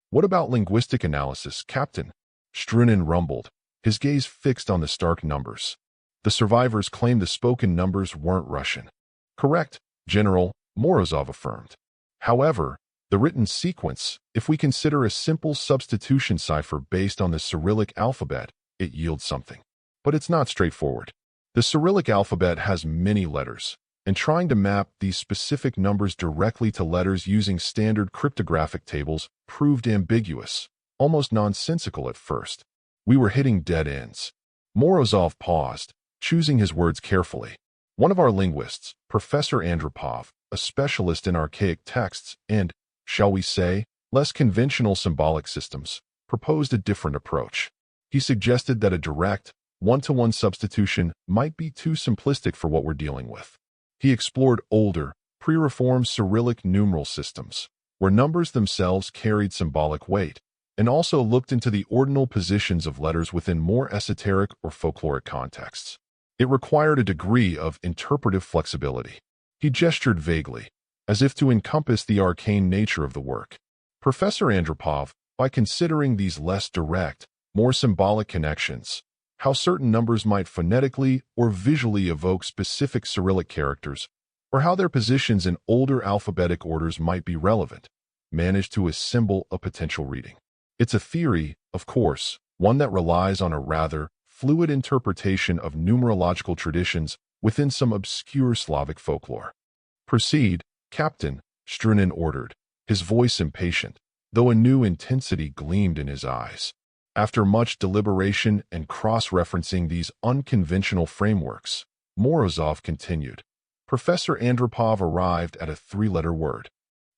What about linguistic analysis, Captain? Strunin rumbled, his gaze fixed on the stark numbers. The survivors claimed the spoken numbers weren't Russian. Correct, General, Morozov affirmed. However, the written sequence, if we consider a simple substitution cipher based on the Cyrillic alphabet, it yields something. But it's not straightforward. The Cyrillic alphabet has many letters, and trying to map these specific numbers directly to letters using standard cryptographic tables proved ambiguous, almost nonsensical at first. We were hitting dead ends. Morozov paused, choosing his words carefully. One of our linguists, Professor Andropov, a specialist in archaic texts and, shall we say, less conventional symbolic systems, proposed a different approach. He suggested that a direct, one-to-one substitution might be too simplistic for what we're dealing with. He explored older, pre-reform Cyrillic numeral systems, where numbers themselves carried symbolic weight, and also looked into the ordinal positions of letters within more esoteric or folkloric contexts. It required a degree of interpretive flexibility. He gestured vaguely, as if to encompass the arcane nature of the work. Professor Andropov, by considering these less direct, more symbolic connections, how certain numbers might phonetically or visually evoke specific Cyrillic characters, or how their positions in older alphabetic orders might be relevant, managed to assemble a potential reading. It's a theory, of course, one that relies on a rather fluid interpretation of numerological traditions within some obscure Slavic folklore. Proceed, Captain, Strunin ordered, his voice impatient, though a new intensity gleamed in his eyes. After much deliberation and cross-referencing these unconventional frameworks, Morozov continued. Professor Andropov arrived at a three-letter word.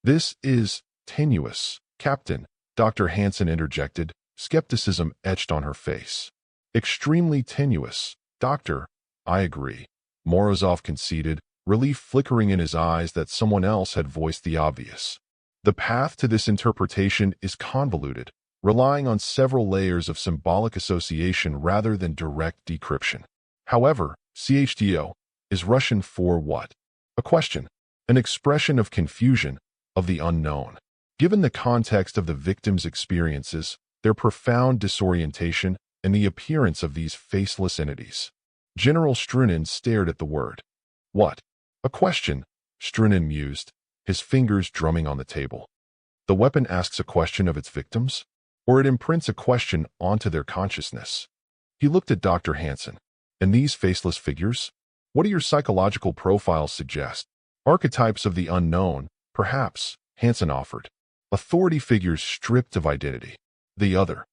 This is tenuous, Captain, Dr. Hansen interjected, skepticism etched on her face. Extremely tenuous, Doctor. I agree. Morozov conceded, relief flickering in his eyes that someone else had voiced the obvious. The path to this interpretation is convoluted, relying on several layers of symbolic association rather than direct decryption. However, CHDO is Russian for what? A question, an expression of confusion, of the unknown. Given the context of the victims' experiences, their profound disorientation, and the appearance of these faceless entities, General Strunin stared at the word. What? A question, Strunin mused, his fingers drumming on the table. The weapon asks a question of its victims, or it imprints a question onto their consciousness. He looked at Dr. Hansen. And these faceless figures? What do your psychological profiles suggest? Archetypes of the unknown, perhaps, Hansen offered. Authority figures stripped of identity. The other.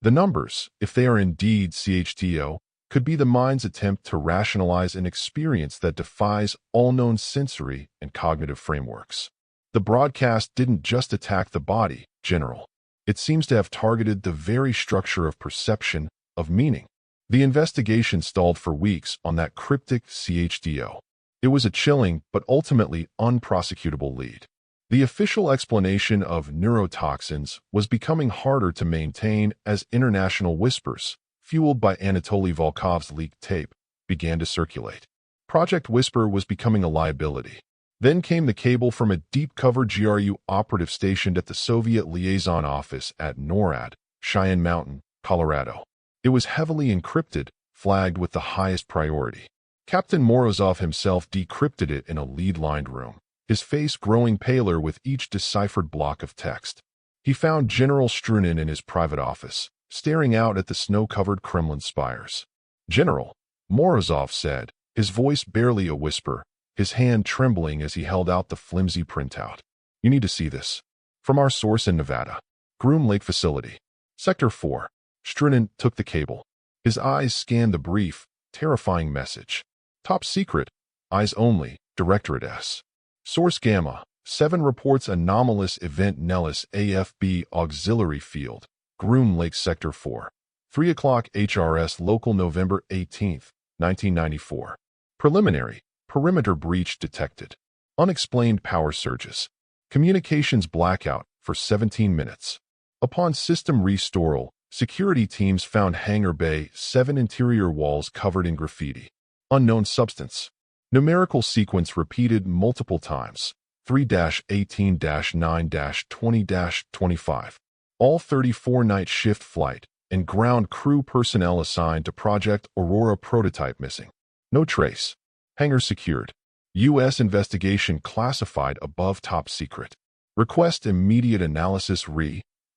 The numbers, if they are indeed CHTO, could be the mind's attempt to rationalize an experience that defies all known sensory and cognitive frameworks. The broadcast didn't just attack the body, General. It seems to have targeted the very structure of perception, of meaning. The investigation stalled for weeks on that cryptic CHDO. It was a chilling but ultimately unprosecutable lead. The official explanation of neurotoxins was becoming harder to maintain as international whispers, fueled by Anatoly Volkov's leaked tape, began to circulate. Project Whisper was becoming a liability. Then came the cable from a deep-cover GRU operative stationed at the Soviet liaison office at NORAD, Cheyenne Mountain, Colorado. It was heavily encrypted, flagged with the highest priority. Captain Morozov himself decrypted it in a lead-lined room, his face growing paler with each deciphered block of text. He found General Strunin in his private office, staring out at the snow-covered Kremlin spires. "General," Morozov said, his voice barely a whisper, his hand trembling as he held out the flimsy printout. "You need to see this. From our source in Nevada. Groom Lake Facility. Sector 4. Strunin took the cable. His eyes scanned the brief, terrifying message. Top secret. Eyes only. Directorate S. Source Gamma. 7 reports anomalous event Nellis AFB Auxiliary Field. Groom Lake Sector 4. 3 o'clock HRS Local November 18, 1994. Preliminary. Perimeter breach detected. Unexplained power surges. Communications blackout for 17 minutes. Upon system restoral, security teams found Hangar Bay 7 interior walls covered in graffiti. Unknown substance. Numerical sequence repeated multiple times. 3-18-9-20-25. All 34 night shift flight and ground crew personnel assigned to Project Aurora prototype missing. No trace. Hangar secured. U.S. investigation classified above top secret. Request immediate analysis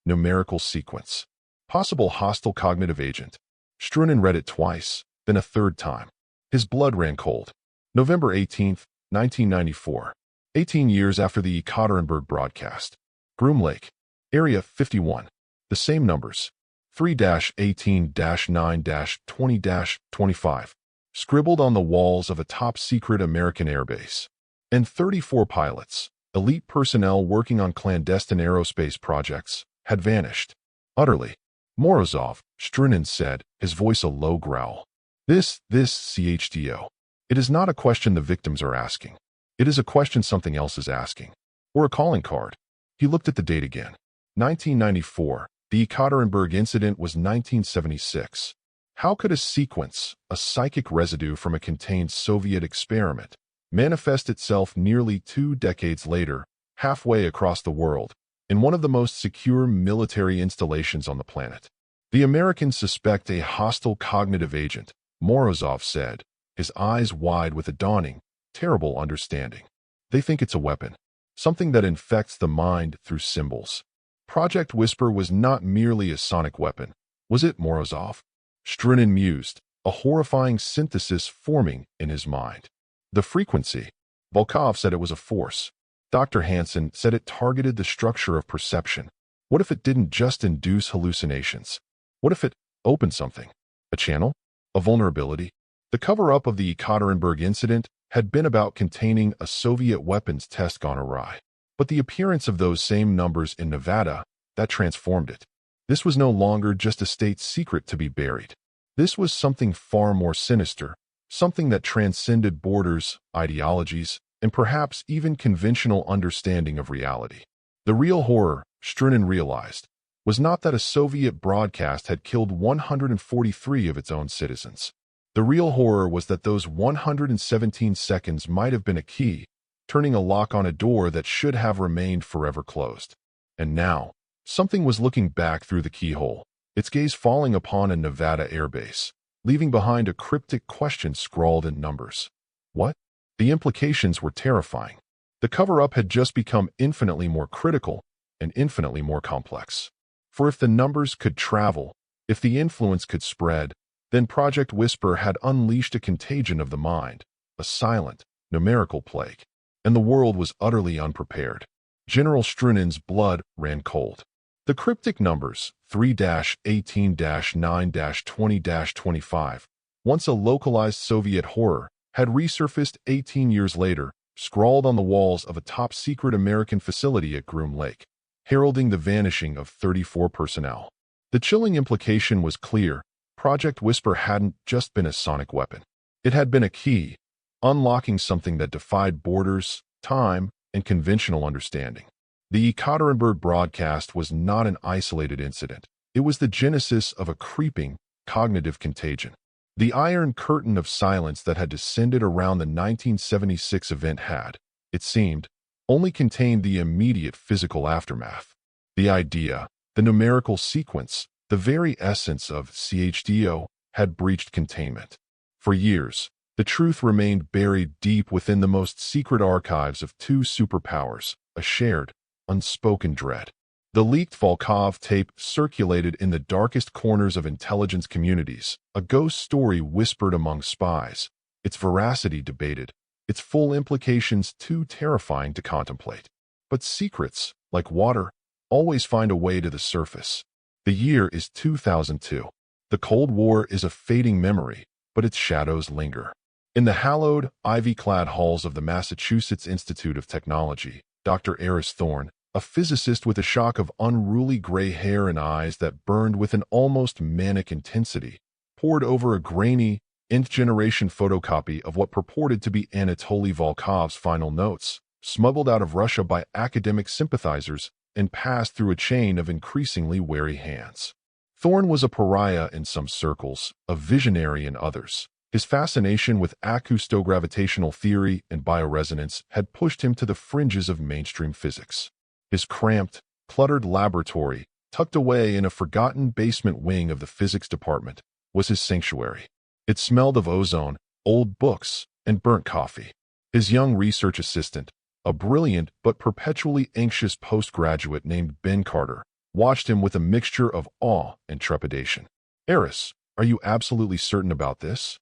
numerical sequence. Possible hostile cognitive agent. Strunin read it twice, then a third time. His blood ran cold. November 18, 1994. 18 years after the Ekaterinburg broadcast. Groom Lake. Area 51. The same numbers. 3-18-9-20-25. Scribbled on the walls of a top-secret American airbase. And 34 pilots, elite personnel working on clandestine aerospace projects, had vanished. Utterly. Morozov, Strunin said, his voice a low growl. This CHDO. It is not a question the victims are asking. It is a question something else is asking. Or a calling card. He looked at the date again. 1994. The Ekaterinburg incident was 1976. How could a sequence, a psychic residue from a contained Soviet experiment, manifest itself nearly 2 decades later, halfway across the world, in one of the most secure military installations on the planet? The Americans suspect a hostile cognitive agent, Morozov said, his eyes wide with a dawning, terrible understanding. They think it's a weapon, something that infects the mind through symbols. Project Whisper was not merely a sonic weapon, was it, Morozov? Strunin mused, a horrifying synthesis forming in his mind. The frequency. Volkov said it was a force. Dr. Hansen said it targeted the structure of perception. What if it didn't just induce hallucinations? What if it opened something? A channel? A vulnerability? The cover-up of the Ekaterinburg incident had been about containing a Soviet weapons test gone awry. But the appearance of those same numbers in Nevada, that transformed it. This was no longer just a state secret to be buried. This was something far more sinister, something that transcended borders, ideologies, and perhaps even conventional understanding of reality. The real horror, Strunin realized, was not that a Soviet broadcast had killed 143 of its own citizens. The real horror was that those 117 seconds might have been a key, turning a lock on a door that should have remained forever closed. And now, something was looking back through the keyhole, its gaze falling upon a Nevada airbase, leaving behind a cryptic question scrawled in numbers. What? The implications were terrifying. The cover-up had just become infinitely more critical and infinitely more complex. For if the numbers could travel, if the influence could spread, then Project Whisper had unleashed a contagion of the mind, a silent, numerical plague, and the world was utterly unprepared. General Strunen's blood ran cold. The cryptic numbers 3-18-9-20-25, once a localized Soviet horror, had resurfaced 18 years later, scrawled on the walls of a top-secret American facility at Groom Lake, heralding the vanishing of 34 personnel. The chilling implication was clear. Project Whisper hadn't just been a sonic weapon. It had been a key, unlocking something that defied borders, time, and conventional understanding. The Ekaterinburg broadcast was not an isolated incident. It was the genesis of a creeping, cognitive contagion. The iron curtain of silence that had descended around the 1976 event had, it seemed, only contained the immediate physical aftermath. The idea, the numerical sequence, the very essence of CHDO had breached containment. For years, the truth remained buried deep within the most secret archives of two superpowers, a shared, unspoken dread. The leaked Volkov tape circulated in the darkest corners of intelligence communities, a ghost story whispered among spies, its veracity debated, its full implications too terrifying to contemplate. But secrets, like water, always find a way to the surface. The year is 2002. The Cold War is a fading memory, but its shadows linger. In the hallowed, ivy-clad halls of the Massachusetts Institute of Technology, Dr. Eris Thorne, a physicist with a shock of unruly gray hair and eyes that burned with an almost manic intensity, pored over a grainy, nth-generation photocopy of what purported to be Anatoly Volkov's final notes, smuggled out of Russia by academic sympathizers and passed through a chain of increasingly wary hands. Thorne was a pariah in some circles, a visionary in others. His fascination with acoustogravitational theory and bioresonance had pushed him to the fringes of mainstream physics. His cramped, cluttered laboratory, tucked away in a forgotten basement wing of the physics department, was his sanctuary. It smelled of ozone, old books, and burnt coffee. His young research assistant, a brilliant but perpetually anxious postgraduate named Ben Carter, watched him with a mixture of awe and trepidation. "Eris, are you absolutely certain about this?"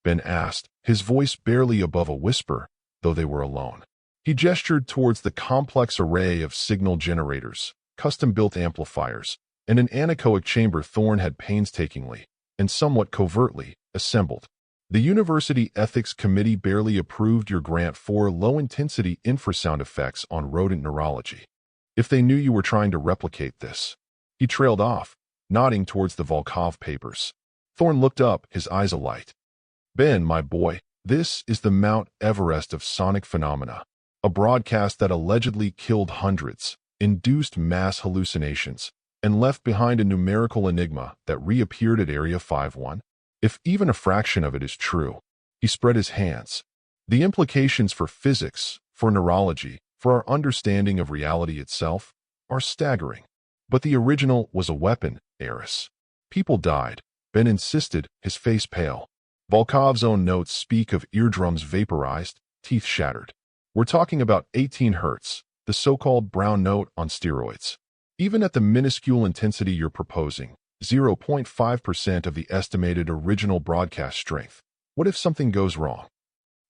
Ben asked, his voice barely above a whisper, though they were alone. He gestured towards the complex array of signal generators, custom-built amplifiers, and an anechoic chamber Thorne had painstakingly, and somewhat covertly, assembled. The University Ethics Committee barely approved your grant for low-intensity infrasound effects on rodent neurology. If they knew you were trying to replicate this. He trailed off, nodding towards the Volkov papers. Thorne looked up, his eyes alight. "Ben, my boy, this is the Mount Everest of sonic phenomena. A broadcast that allegedly killed hundreds, induced mass hallucinations, and left behind a numerical enigma that reappeared at Area 51. If even a fraction of it is true," he spread his hands, "the implications for physics, for neurology, for our understanding of reality itself, are staggering. But the original was a weapon, Eris. People died," Ben insisted, his face pale. "Volkov's own notes speak of eardrums vaporized, teeth shattered. We're talking about 18 hertz, the so-called brown note on steroids. Even at the minuscule intensity you're proposing, 0.5% of the estimated original broadcast strength. What if something goes wrong?"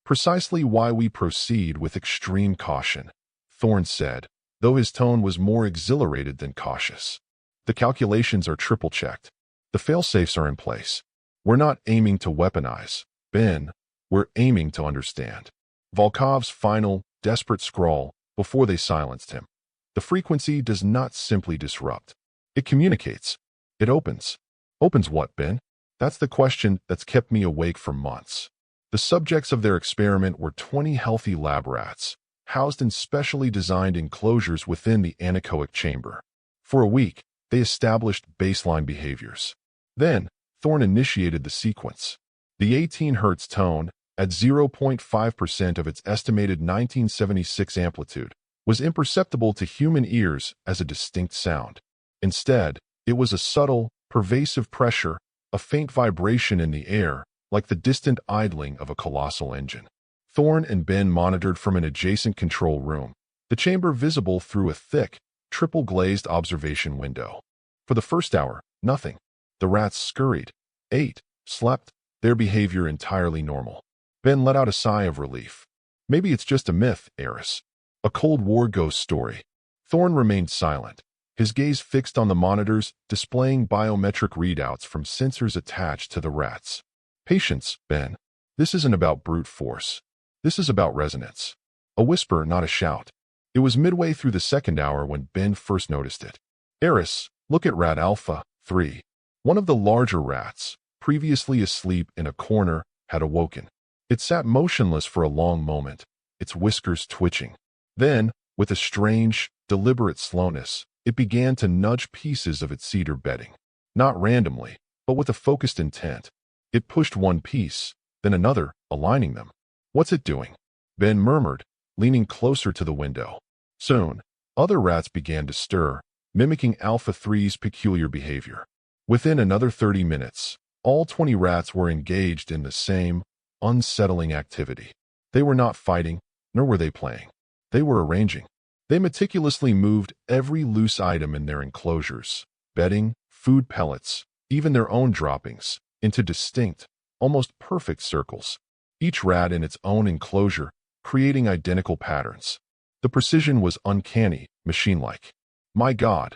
"Precisely why we proceed with extreme caution," Thorne said, though his tone was more exhilarated than cautious. "The calculations are triple-checked. The fail-safes are in place. We're not aiming to weaponize, Ben. We're aiming to understand." Volkov's final, desperate scrawl, before they silenced him. "The frequency does not simply disrupt. It communicates. It opens." "Opens what, Ben?" "That's the question that's kept me awake for months." The subjects of their experiment were 20 healthy lab rats, housed in specially designed enclosures within the anechoic chamber. For a week, they established baseline behaviors. Then, Thorne initiated the sequence. The 18 Hz tone, at 0.5% of its estimated 1976 amplitude, was imperceptible to human ears as a distinct sound. Instead, it was a subtle, pervasive pressure, a faint vibration in the air, like the distant idling of a colossal engine. Thorne and Ben monitored from an adjacent control room, the chamber visible through a thick, triple-glazed observation window. For the first hour, nothing. The rats scurried, ate, slept, their behavior entirely normal. Ben let out a sigh of relief. Maybe it's just a myth, Eris. A Cold War ghost story. Thorne remained silent, his gaze fixed on the monitors displaying biometric readouts from sensors attached to the rats. Patience, Ben. This isn't about brute force. This is about resonance. A whisper, not a shout. It was midway through the second hour when Ben first noticed it. Eris, look at Rat Alpha 3. One of the larger rats, previously asleep in a corner, had awoken. It sat motionless for a long moment, its whiskers twitching. Then, with a strange, deliberate slowness, it began to nudge pieces of its cedar bedding. Not randomly, but with a focused intent. It pushed one piece, then another, aligning them. What's it doing? Ben murmured, leaning closer to the window. Soon, other rats began to stir, mimicking Alpha 3's peculiar behavior. Within another 30 minutes, all 20 rats were engaged in the same, unsettling activity. They were not fighting, nor were they playing. They were arranging. They meticulously moved every loose item in their enclosures, bedding, food pellets, even their own droppings, into distinct, almost perfect circles, each rat in its own enclosure, creating identical patterns. The precision was uncanny, machine-like. My God,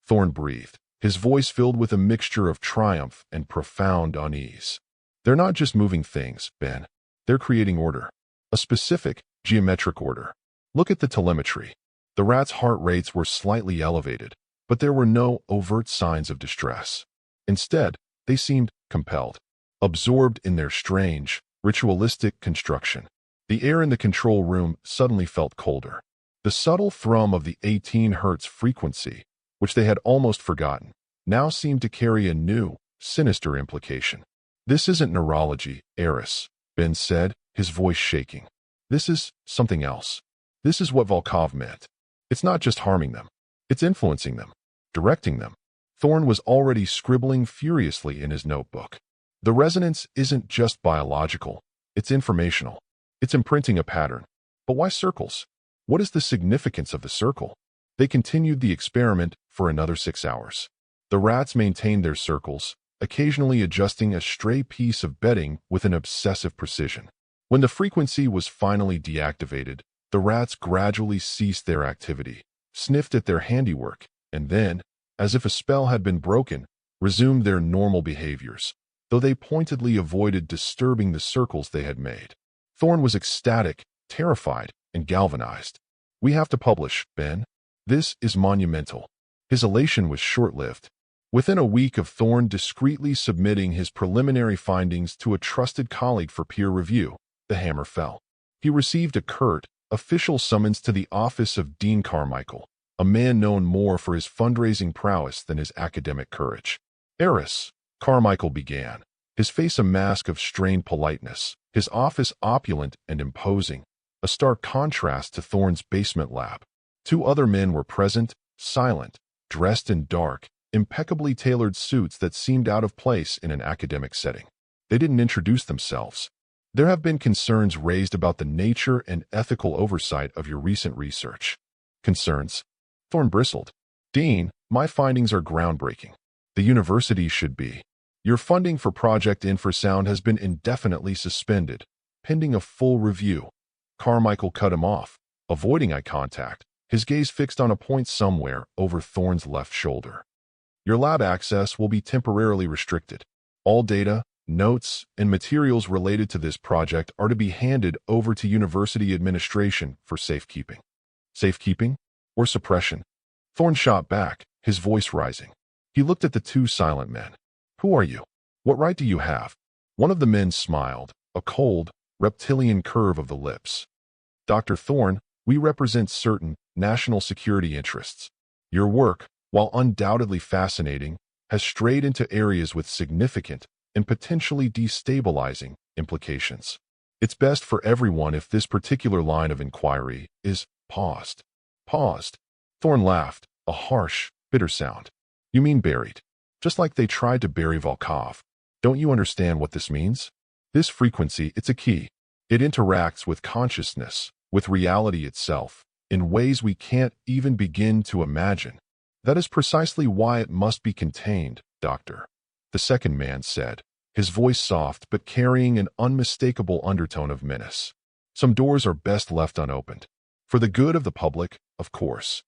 Thorne breathed, his voice filled with a mixture of triumph and profound unease. They're not just moving things, Ben. They're creating order. A specific, geometric order. Look at the telemetry. The rats' heart rates were slightly elevated, but there were no overt signs of distress. Instead, they seemed compelled, absorbed in their strange, ritualistic construction. The air in the control room suddenly felt colder. The subtle thrum of the 18 Hz frequency, which they had almost forgotten, now seemed to carry a new, sinister implication. This isn't neurology, Eris, Ben said, his voice shaking. This is something else. This is what Volkov meant. It's not just harming them. It's influencing them, directing them. Thorne was already scribbling furiously in his notebook. The resonance isn't just biological. It's informational. It's imprinting a pattern. But why circles? What is the significance of the circle? They continued the experiment for another 6 hours. The rats maintained their circles, occasionally adjusting a stray piece of bedding with an obsessive precision. When the frequency was finally deactivated, the rats gradually ceased their activity, sniffed at their handiwork, and then, as if a spell had been broken, resumed their normal behaviors, though they pointedly avoided disturbing the circles they had made. Thorne was ecstatic, terrified, and galvanized. We have to publish, Ben. This is monumental. His elation was short-lived. Within a week of Thorne discreetly submitting his preliminary findings to a trusted colleague for peer review, the hammer fell. He received a curt, official summons to the office of Dean Carmichael, a man known more for his fundraising prowess than his academic courage. Eris, Carmichael began, his face a mask of strained politeness, his office opulent and imposing, a stark contrast to Thorne's basement lab. 2 other men were present, silent, dressed in dark, impeccably tailored suits that seemed out of place in an academic setting. They didn't introduce themselves. There have been concerns raised about the nature and ethical oversight of your recent research. Concerns? Thorne bristled. Dean, my findings are groundbreaking. The university should be. Your funding for Project Infrasound has been indefinitely suspended, pending a full review. Carmichael cut him off, avoiding eye contact, his gaze fixed on a point somewhere over Thorne's left shoulder. Your lab access will be temporarily restricted. All data, notes, and materials related to this project are to be handed over to university administration for safekeeping. Safekeeping? Or suppression? Thorne shot back, his voice rising. He looked at the 2 silent men. Who are you? What right do you have? One of the men smiled, a cold, reptilian curve of the lips. Dr. Thorne, we represent certain national security interests. Your work, while undoubtedly fascinating, has strayed into areas with significant and potentially destabilizing implications. It's best for everyone if this particular line of inquiry is paused. Paused. Thorn laughed, a harsh, bitter sound. You mean buried? Just like they tried to bury Volkov. Don't you understand what this means? This frequency, it's a key. It interacts with consciousness, with reality itself, in ways we can't even begin to imagine. That is precisely why it must be contained, Doctor. The second man said, his voice soft but carrying an unmistakable undertone of menace. Some doors are best left unopened. For the good of the public, of course.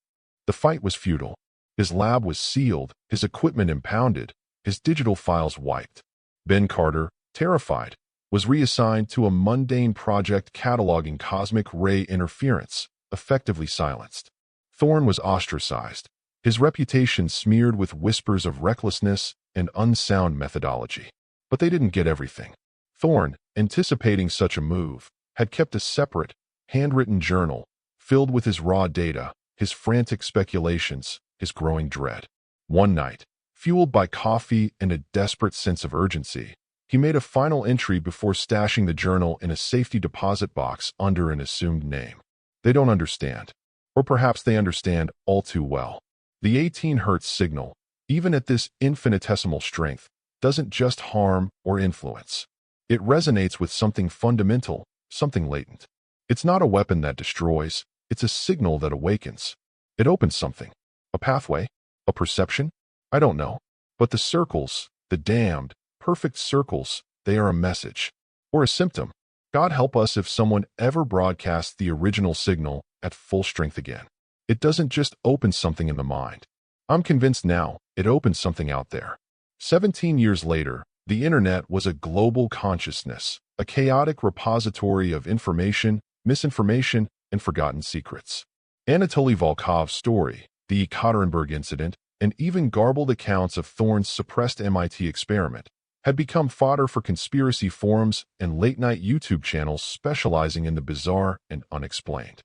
The fight was futile. His lab was sealed, his equipment impounded, his digital files wiped. Ben Carter, terrified, was reassigned to a mundane project cataloging cosmic ray interference, effectively silenced. Thorn was ostracized, his reputation smeared with whispers of recklessness and unsound methodology. But they didn't get everything. Thorn, anticipating such a move, had kept a separate, handwritten journal filled with his raw data, his frantic speculations, his growing dread. One night, fueled by coffee and a desperate sense of urgency, he made a final entry before stashing the journal in a safety deposit box under an assumed name. They don't understand. Or perhaps they understand all too well. The 18 Hz signal, even at this infinitesimal strength, doesn't just harm or influence. It resonates with something fundamental, something latent. It's not a weapon that destroys, it's a signal that awakens. It opens something. A pathway? A perception? I don't know. But the circles, the damned, perfect circles, they are a message. Or a symptom. God help us if someone ever broadcasts the original signal at full strength again. It doesn't just open something in the mind. I'm convinced now, it opens something out there. 17 years later, the internet was a global consciousness, a chaotic repository of information, misinformation, and forgotten secrets. Anatoly Volkov's story, the Ekaterinburg incident, and even garbled accounts of Thorn's suppressed MIT experiment had become fodder for conspiracy forums and late-night YouTube channels specializing in the bizarre and unexplained.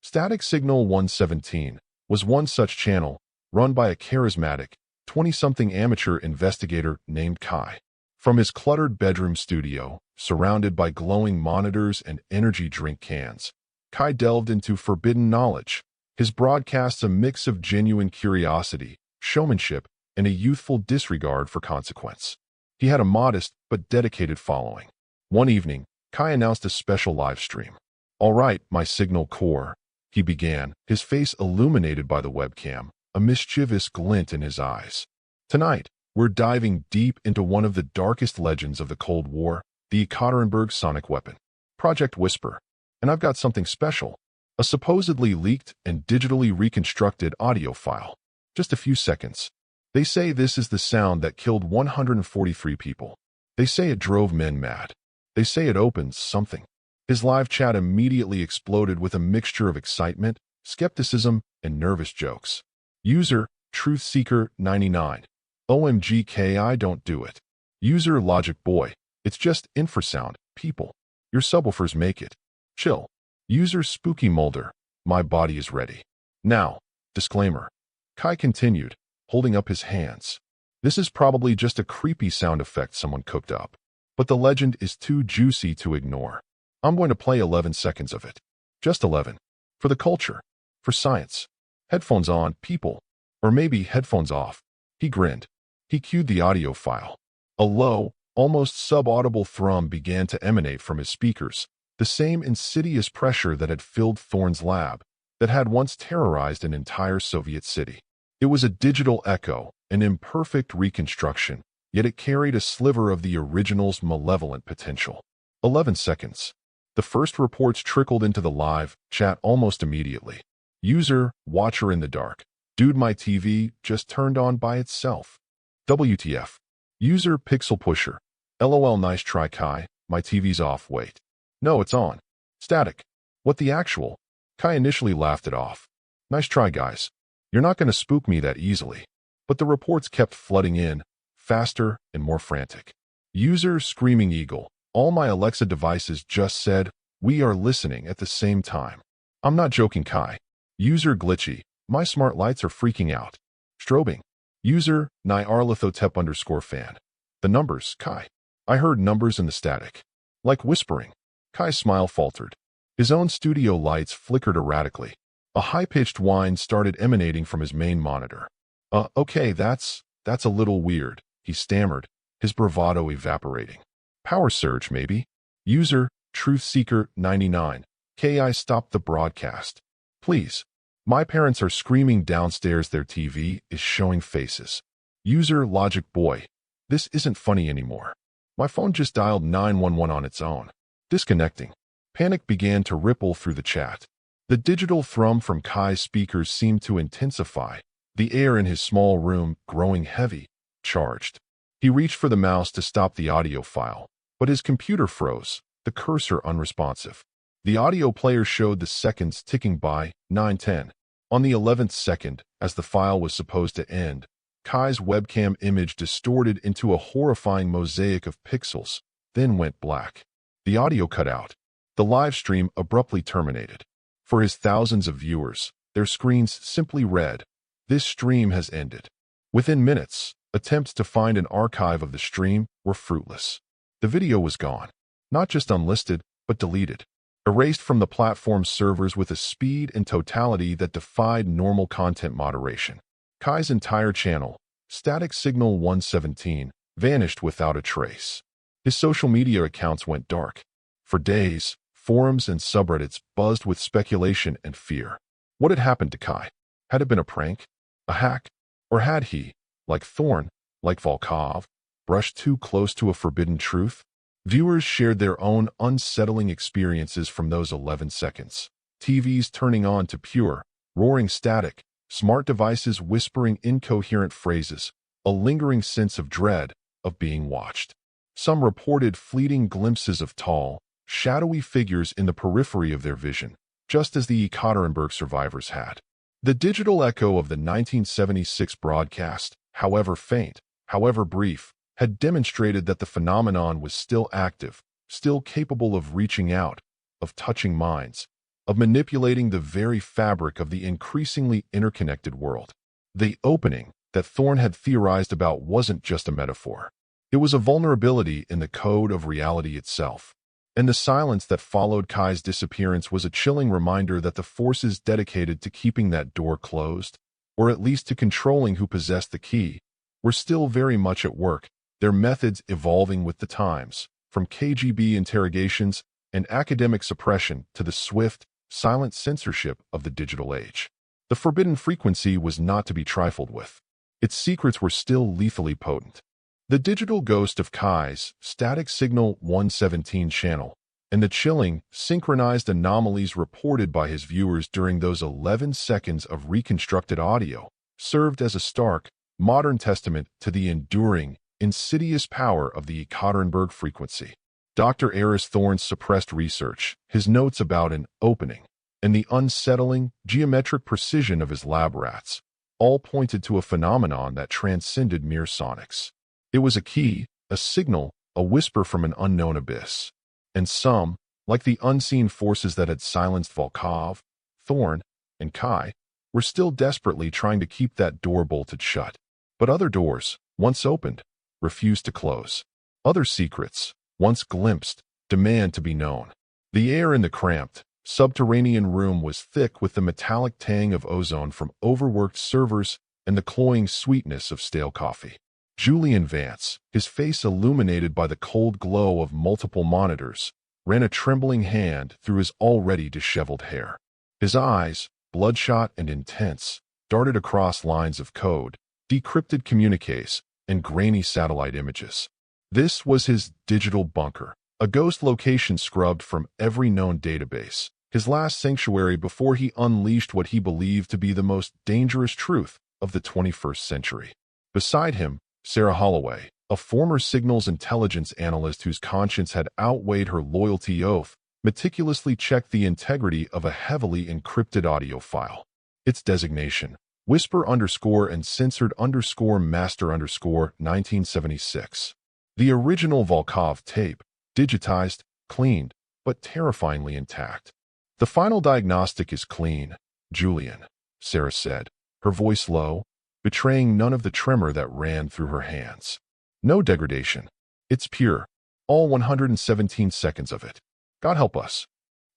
Static Signal 117 was one such channel, run by a charismatic, 20-something amateur investigator named Kai. From his cluttered bedroom studio, surrounded by glowing monitors and energy drink cans, Kai delved into forbidden knowledge, his broadcasts a mix of genuine curiosity, showmanship, and a youthful disregard for consequence. He had a modest but dedicated following. One evening, Kai announced a special live stream. "All right, my Signal Corps," he began, his face illuminated by the webcam, a mischievous glint in his eyes. "Tonight, we're diving deep into one of the darkest legends of the Cold War, the Ekaterinburg sonic weapon, Project Whisper. And I've got something special, a supposedly leaked and digitally reconstructed audio file. Just a few seconds. They say this is the sound that killed 143 people. They say it drove men mad. They say it opens something." His live chat immediately exploded with a mixture of excitement, skepticism, and nervous jokes. User, Truth Seeker 99. OMGKI don't do it. User, Logic Boy. It's just infrasound, people. Your subwoofers make it. Chill. User, Spooky Mulder. My body is ready. Now, disclaimer. Kai continued, holding up his hands. This is probably just a creepy sound effect someone cooked up. But the legend is too juicy to ignore. I'm going to play 11 seconds of it. Just 11. For the culture. For science. Headphones on, people. Or maybe headphones off. He grinned. He cued the audio file. A low, almost subaudible thrum began to emanate from his speakers, the same insidious pressure that had filled Thorn's lab, that had once terrorized an entire Soviet city. It was a digital echo, an imperfect reconstruction, yet it carried a sliver of the original's malevolent potential. 11 seconds. The first reports trickled into the live chat almost immediately. User, Watcher in the dark. Dude, my TV just turned on by itself. WTF. User, Pixel Pusher. LOL, nice try, Kai. My TV's off, wait. No, it's on. Static. What the actual? Kai initially laughed it off. Nice try, guys. You're not going to spook me that easily. But the reports kept flooding in, faster and more frantic. User, Screaming Eagle. All my Alexa devices just said, "We are listening" at the same time. I'm not joking, Kai. User, Glitchy. My smart lights are freaking out. Strobing. User, Nyarlathotep_fan. The numbers, Kai. I heard numbers in the static. Like whispering. Kai's smile faltered. His own studio lights flickered erratically. A high-pitched whine started emanating from his main monitor. Okay, that's a little weird," he stammered, his bravado evaporating. "Power surge, maybe? User, Truth Seeker 99. Ki stop the broadcast. Please. My parents are screaming downstairs. Their TV is showing faces. User, Logic Boy. This isn't funny anymore. My phone just dialed 911 on its own. Disconnecting." Panic began to ripple through the chat. The digital thrum from Kai's speakers seemed to intensify, the air in his small room growing heavy, charged. He reached for the mouse to stop the audio file, but his computer froze, the cursor unresponsive. The audio player showed the seconds ticking by, 9:10. On the 11th second, as the file was supposed to end, Kai's webcam image distorted into a horrifying mosaic of pixels, then went black. The audio cut out. The live stream abruptly terminated. For his thousands of viewers, their screens simply read, "This stream has ended." Within minutes, attempts to find an archive of the stream were fruitless. The video was gone. Not just unlisted, but deleted. Erased from the platform's servers with a speed and totality that defied normal content moderation. Kai's entire channel, Static Signal 117, vanished without a trace. His social media accounts went dark. For days, forums and subreddits buzzed with speculation and fear. What had happened to Kai? Had it been a prank? A hack? Or had he, like Thorn, like Volkov, brushed too close to a forbidden truth? Viewers shared their own unsettling experiences from those 11 seconds. TVs turning on to pure, roaring static, smart devices whispering incoherent phrases, a lingering sense of dread of being watched. Some reported fleeting glimpses of tall, shadowy figures in the periphery of their vision, just as the Ekaterinburg survivors had. The digital echo of the 1976 broadcast, however faint, however brief, had demonstrated that the phenomenon was still active, still capable of reaching out, of touching minds, of manipulating the very fabric of the increasingly interconnected world. The opening that Thorn had theorized about wasn't just a metaphor. It was a vulnerability in the code of reality itself. And the silence that followed Kai's disappearance was a chilling reminder that the forces dedicated to keeping that door closed, or at least to controlling who possessed the key, were still very much at work, their methods evolving with the times, from KGB interrogations and academic suppression to the swift, silent censorship of the digital age. The forbidden frequency was not to be trifled with. Its secrets were still lethally potent. The digital ghost of Kai's Static Signal 117 channel, and the chilling, synchronized anomalies reported by his viewers during those 11 seconds of reconstructed audio, served as a stark, modern testament to the enduring, insidious power of the Ekaterinburg frequency. Dr. Eris Thorn's suppressed research, his notes about an opening, and the unsettling, geometric precision of his lab rats, all pointed to a phenomenon that transcended mere sonics. It was a key, a signal, a whisper from an unknown abyss. And some, like the unseen forces that had silenced Volkov, Thorn, and Kai, were still desperately trying to keep that door bolted shut. But other doors, once opened, refused to close. Other secrets, once glimpsed, demand to be known. The air in the cramped, subterranean room was thick with the metallic tang of ozone from overworked servers and the cloying sweetness of stale coffee. Julian Vance, his face illuminated by the cold glow of multiple monitors, ran a trembling hand through his already disheveled hair. His eyes, bloodshot and intense, darted across lines of code, decrypted communiques, and grainy satellite images. This was his digital bunker, a ghost location scrubbed from every known database, his last sanctuary before he unleashed what he believed to be the most dangerous truth of the 21st century. Beside him, Sarah Holloway, a former signals intelligence analyst whose conscience had outweighed her loyalty oath, meticulously checked the integrity of a heavily encrypted audio file. Its designation, Whisper _ and censored _ master _ 1976. The original Volkov tape, digitized, cleaned, but terrifyingly intact. The final diagnostic is clean, Julian, Sarah said, her voice low, betraying none of the tremor that ran through her hands. No degradation. It's pure. All 117 seconds of it. God help us.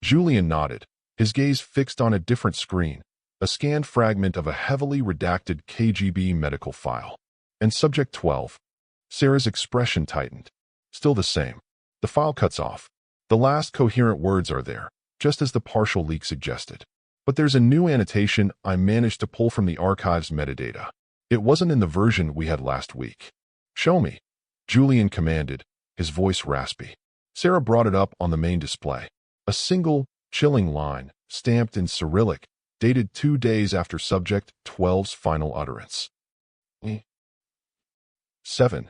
Julian nodded, his gaze fixed on a different screen, a scanned fragment of a heavily redacted KGB medical file. And Subject 12. Sarah's expression tightened. Still the same. The file cuts off. The last coherent words are there, just as the partial leak suggested. But there's a new annotation I managed to pull from the archive's metadata. It wasn't in the version we had last week. Show me, Julian commanded, his voice raspy. Sarah brought it up on the main display. A single, chilling line, stamped in Cyrillic, dated 2 days after Subject 12's final utterance. 7.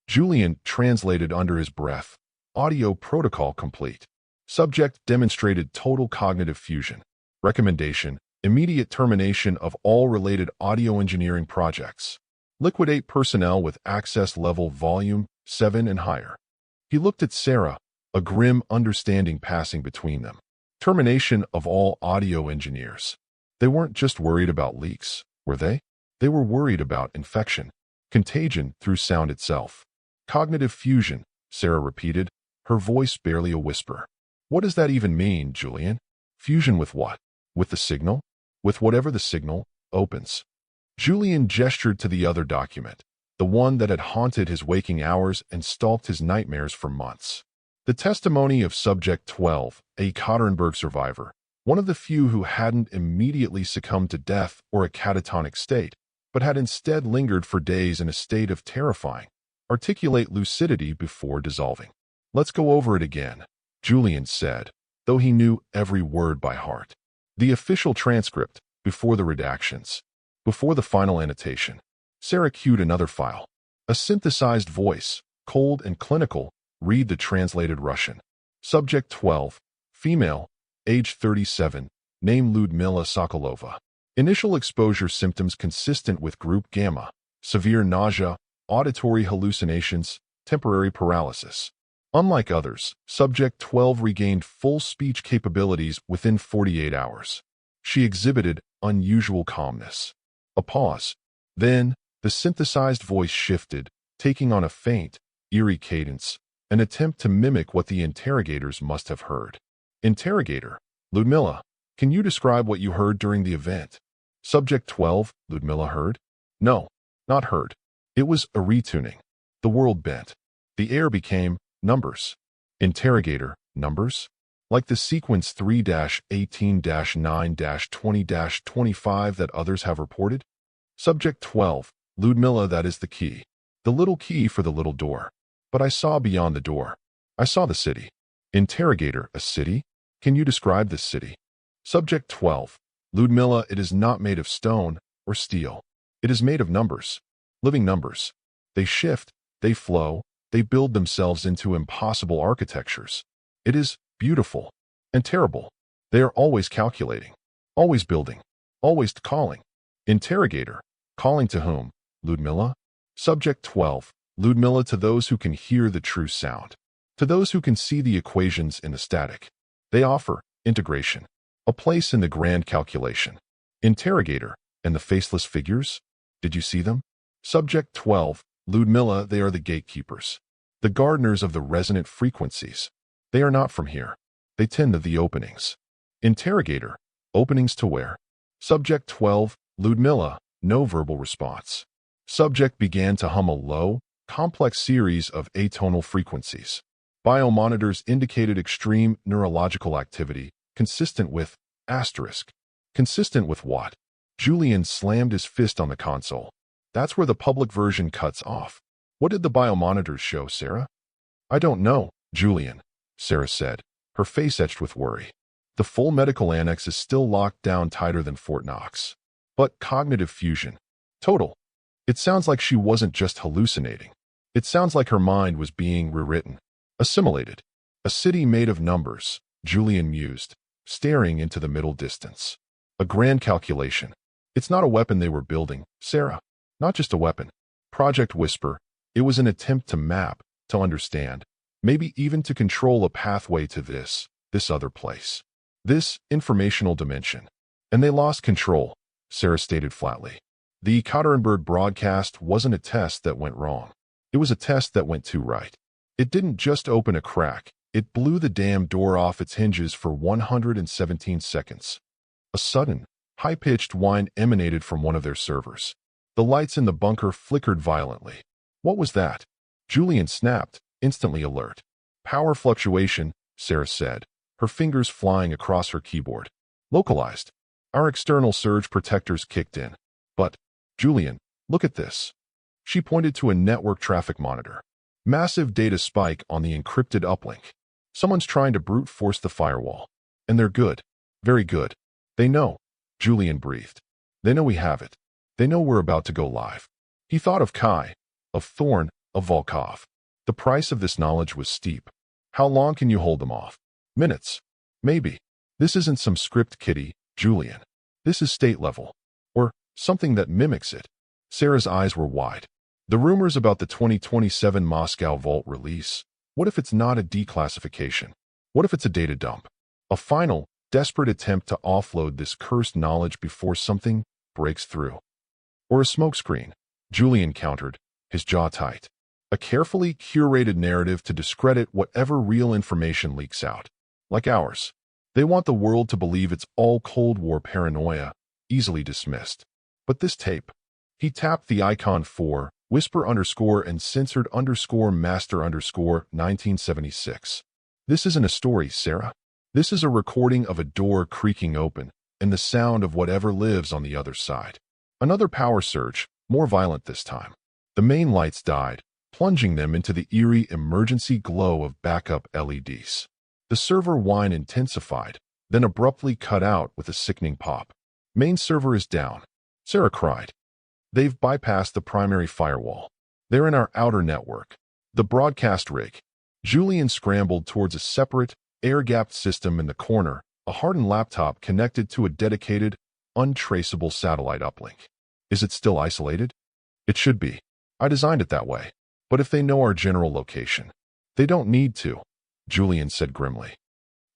Julian translated under his breath. Audio protocol complete. Subject demonstrated total cognitive fusion. Recommendation: immediate termination of all related audio engineering projects. Liquidate personnel with access level volume 7 and higher. He looked at Sarah, a grim understanding passing between them. Termination of all audio engineers. They weren't just worried about leaks, were they? They were worried about infection, contagion through sound itself. Cognitive fusion, Sarah repeated, her voice barely a whisper. What does that even mean, Julian? Fusion with what? With the signal? With whatever the signal opens. Julian gestured to the other document, the one that had haunted his waking hours and stalked his nightmares for months. The testimony of Subject 12, a Ekaterinburg survivor, one of the few who hadn't immediately succumbed to death or a catatonic state, but had instead lingered for days in a state of terrifying, articulate lucidity before dissolving. Let's go over it again, Julian said, though he knew every word by heart. The official transcript, before the redactions, before the final annotation. Sarah cued another file. A synthesized voice, cold and clinical, read the translated Russian. Subject 12, female, age 37, name Ludmila Sokolova. Initial exposure symptoms consistent with group gamma, severe nausea, auditory hallucinations, temporary paralysis. Unlike others, Subject 12 regained full speech capabilities within 48 hours. She exhibited unusual calmness. A pause. Then, the synthesized voice shifted, taking on a faint, eerie cadence, an attempt to mimic what the interrogators must have heard. Interrogator: Ludmila, can you describe what you heard during the event? Subject 12, Ludmila heard? No, not heard. It was a retuning. The world bent. The air became numbers. Interrogator: numbers? Like the sequence 3-18-9-20-25 that others have reported? Subject 12, Ludmila, that is the key. The little key for the little door. But I saw beyond the door. I saw the city. Interrogator: a city? Can you describe this city? Subject 12, Ludmila, it is not made of stone or steel. It is made of numbers. Living numbers. They shift, they flow, they build themselves into impossible architectures. It is beautiful and terrible. They are always calculating, always building, always calling. Interrogator: calling to whom, Ludmila? Subject 12, Ludmila, to those who can hear the true sound. To those who can see the equations in the static. They offer integration, a place in the grand calculation. Interrogator: and the faceless figures? Did you see them? Subject 12, Ludmila, they are the gatekeepers, the gardeners of the resonant frequencies. They are not from here. They tend to the openings. Interrogator: openings to where? Subject 12, Ludmila, no verbal response. Subject began to hum a low, complex series of atonal frequencies. Biomonitors indicated extreme neurological activity, consistent with asterisk. Consistent with what? Julian slammed his fist on the console. That's where the public version cuts off. What did the biomonitors show, Sarah? I don't know, Julian, Sarah said, her face etched with worry. The full medical annex is still locked down tighter than Fort Knox. But cognitive fusion. Total. It sounds like she wasn't just hallucinating. It sounds like her mind was being rewritten. Assimilated. A city made of numbers, Julian mused, staring into the middle distance. A grand calculation. It's not a weapon they were building, Sarah. Not just a weapon. Project Whisper. It was an attempt to map, to understand, maybe even to control a pathway to this other place. This informational dimension. And they lost control, Sarah stated flatly. The Ekaterinburg broadcast wasn't a test that went wrong. It was a test that went too right. It didn't just open a crack. It blew the damn door off its hinges for 117 seconds. A sudden, High-pitched whine emanated from one of their servers. The lights in the bunker flickered violently. What was that? Julian snapped, instantly alert. Power fluctuation, Sarah said, her fingers flying across her keyboard. Localized. Our external surge protectors kicked in. But, Julian, look at this. She pointed to a network traffic monitor. Massive data spike on the encrypted uplink. Someone's trying to brute force the firewall. And they're good. Very good. They know. Julian breathed. They know we have it. They know we're about to go live. He thought of Kai, of Thorn, of Volkov. The price of this knowledge was steep. How long can you hold them off? Minutes. Maybe. This isn't some script kiddie, Julian. This is state level. Or something that mimics it. Sarah's eyes were wide. The rumors about the 2027 Moscow Vault release. What if it's not a declassification? What if it's a data dump? A final, desperate attempt to offload this cursed knowledge before something breaks through. Or a smokescreen, Julian countered, his jaw tight. A carefully curated narrative to discredit whatever real information leaks out. Like ours. They want the world to believe it's all Cold War paranoia, easily dismissed. But this tape. He tapped the icon for whisper underscore and censored underscore master underscore 1976. This isn't a story, Sarah. This is a recording of a door creaking open and the sound of whatever lives on the other side. Another power surge, more violent this time. The main lights died, plunging them into the eerie emergency glow of backup LEDs. The server whine intensified, then abruptly cut out with a sickening pop. Main server is down. Sarah cried. They've bypassed the primary firewall. They're in our outer network. The broadcast rig. Julian scrambled towards a separate, air-gapped system in the corner, a hardened laptop connected to a dedicated, untraceable satellite uplink. Is it still isolated? It should be. I designed it that way. But if they know our general location, they don't need to, Julian said grimly.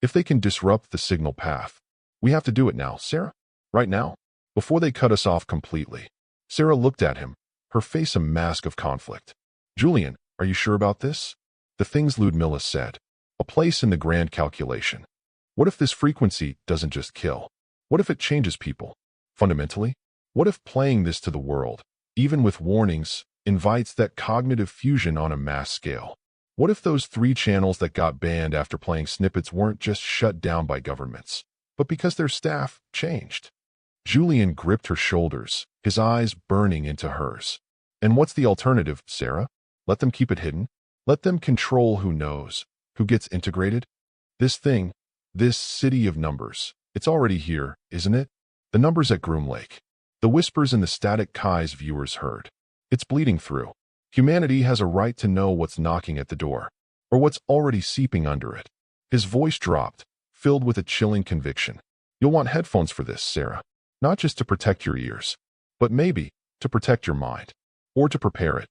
If they can disrupt the signal path, we have to do it now, Sarah. Right now, before they cut us off completely. Sarah looked at him, her face a mask of conflict. Julian, are you sure about this? The things Ludmilla said. A place in the grand calculation. What if this frequency doesn't just kill? What if it changes people? Fundamentally? What if playing this to the world, even with warnings, invites that cognitive fusion on a mass scale? What if those 3 channels that got banned after playing snippets weren't just shut down by governments, but because their staff changed? Julian gripped her shoulders, his eyes burning into hers. And what's the alternative, Sarah? Let them keep it hidden? Let them control who knows, who gets integrated? This thing, this city of numbers, it's already here, isn't it? The numbers at Groom Lake. The whispers in the static Kai's viewers heard. It's bleeding through. Humanity has a right to know what's knocking at the door, or what's already seeping under it. His voice dropped, filled with a chilling conviction. You'll want headphones for this, Sarah. Not just to protect your ears, but maybe to protect your mind, or to prepare it.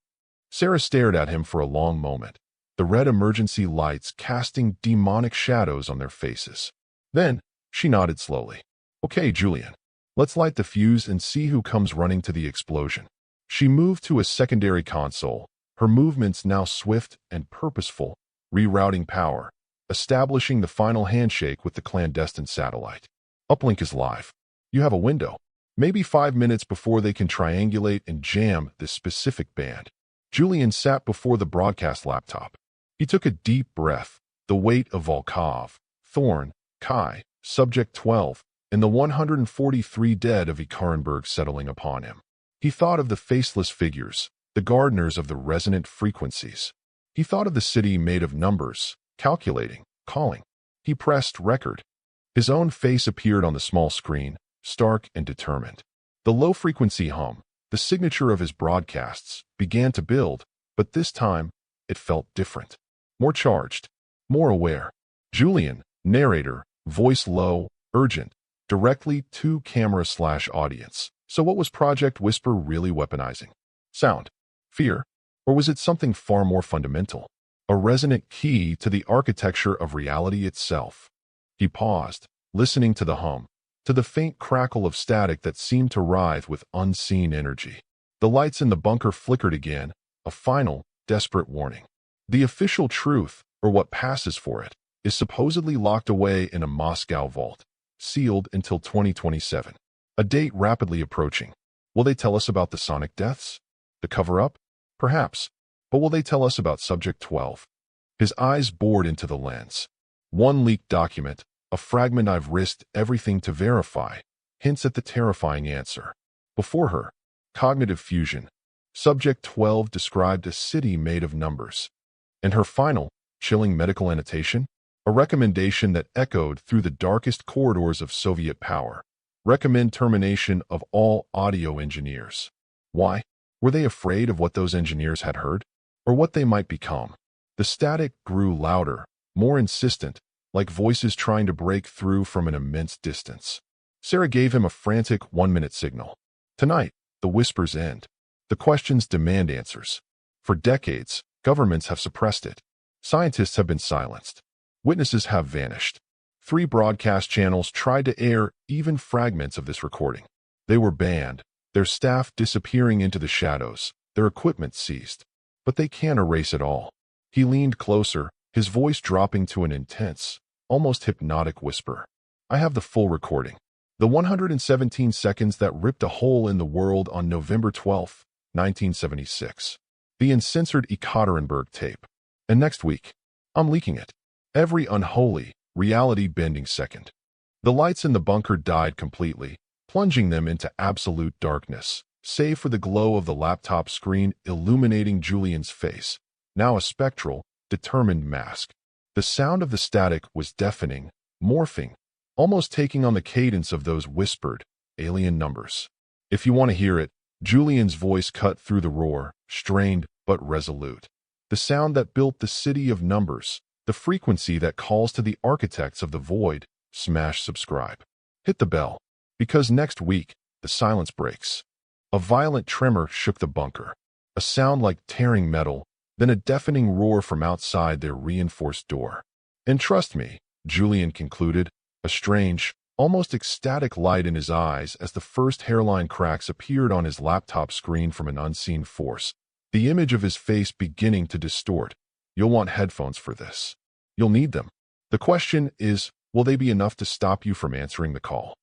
Sarah stared at him for a long moment, the red emergency lights casting demonic shadows on their faces. Then, she nodded slowly. Okay, Julian, let's light the fuse and see who comes running to the explosion. She moved to a secondary console, her movements now swift and purposeful, rerouting power, establishing the final handshake with the clandestine satellite. Uplink is live. You have a window, maybe 5 minutes before they can triangulate and jam this specific band. Julian sat before the broadcast laptop. He took a deep breath, the weight of Volkov, Thorn, Kai, Subject 12, and the 143 dead of Ekarenberg settling upon him. He thought of the faceless figures, the gardeners of the resonant frequencies. He thought of the city made of numbers, calculating, calling. He pressed record. His own face appeared on the small screen, stark and determined. The low-frequency hum, the signature of his broadcasts, began to build, but this time, it felt different. More charged, more aware. Julian, narrator, voice low, urgent, directly to camera/audience. So what was Project Whisper really weaponizing? Sound? Fear? Or was it something far more fundamental? A resonant key to the architecture of reality itself? He paused, listening to the hum, to the faint crackle of static that seemed to writhe with unseen energy. The lights in the bunker flickered again, a final, desperate warning. The official truth, or what passes for it, is supposedly locked away in a Moscow vault, sealed until 2027. A date rapidly approaching. Will they tell us about the sonic deaths? The cover-up? Perhaps. But will they tell us about Subject 12? His eyes bored into the lens. One leaked document, a fragment I've risked everything to verify, hints at the terrifying answer. Before her, cognitive fusion. Subject 12 described a city made of numbers. And her final, chilling medical annotation? A recommendation that echoed through the darkest corridors of Soviet power. Recommend termination of all audio engineers. Why? Were they afraid of what those engineers had heard? Or what they might become? The static grew louder, more insistent, like voices trying to break through from an immense distance. Sarah gave him a frantic 1-minute signal. Tonight, the whispers end. The questions demand answers. For decades, governments have suppressed it. Scientists have been silenced. Witnesses have vanished. 3 broadcast channels tried to air even fragments of this recording. They were banned, their staff disappearing into the shadows, their equipment seized. But they can't erase it all. He leaned closer, his voice dropping to an intense, almost hypnotic whisper. I have the full recording. The 117 seconds that ripped a hole in the world on November 12, 1976. The uncensored Ekaterinburg tape. And next week, I'm leaking it. Every unholy, reality-bending second. The lights in the bunker died completely, plunging them into absolute darkness, save for the glow of the laptop screen illuminating Julian's face, now a spectral, determined mask. The sound of the static was deafening, morphing, almost taking on the cadence of those whispered, alien numbers. If you want to hear it, Julian's voice cut through the roar, strained but resolute. The sound that built the city of numbers, the frequency that calls to the architects of the void. Smash subscribe. Hit the bell. Because next week, the silence breaks. A violent tremor shook the bunker. A sound like tearing metal, then a deafening roar from outside their reinforced door. And trust me, Julian concluded, a strange, almost ecstatic light in his eyes as the first hairline cracks appeared on his laptop screen from an unseen force, the image of his face beginning to distort. You'll want headphones for this. You'll need them. The question is, will they be enough to stop you from answering the call?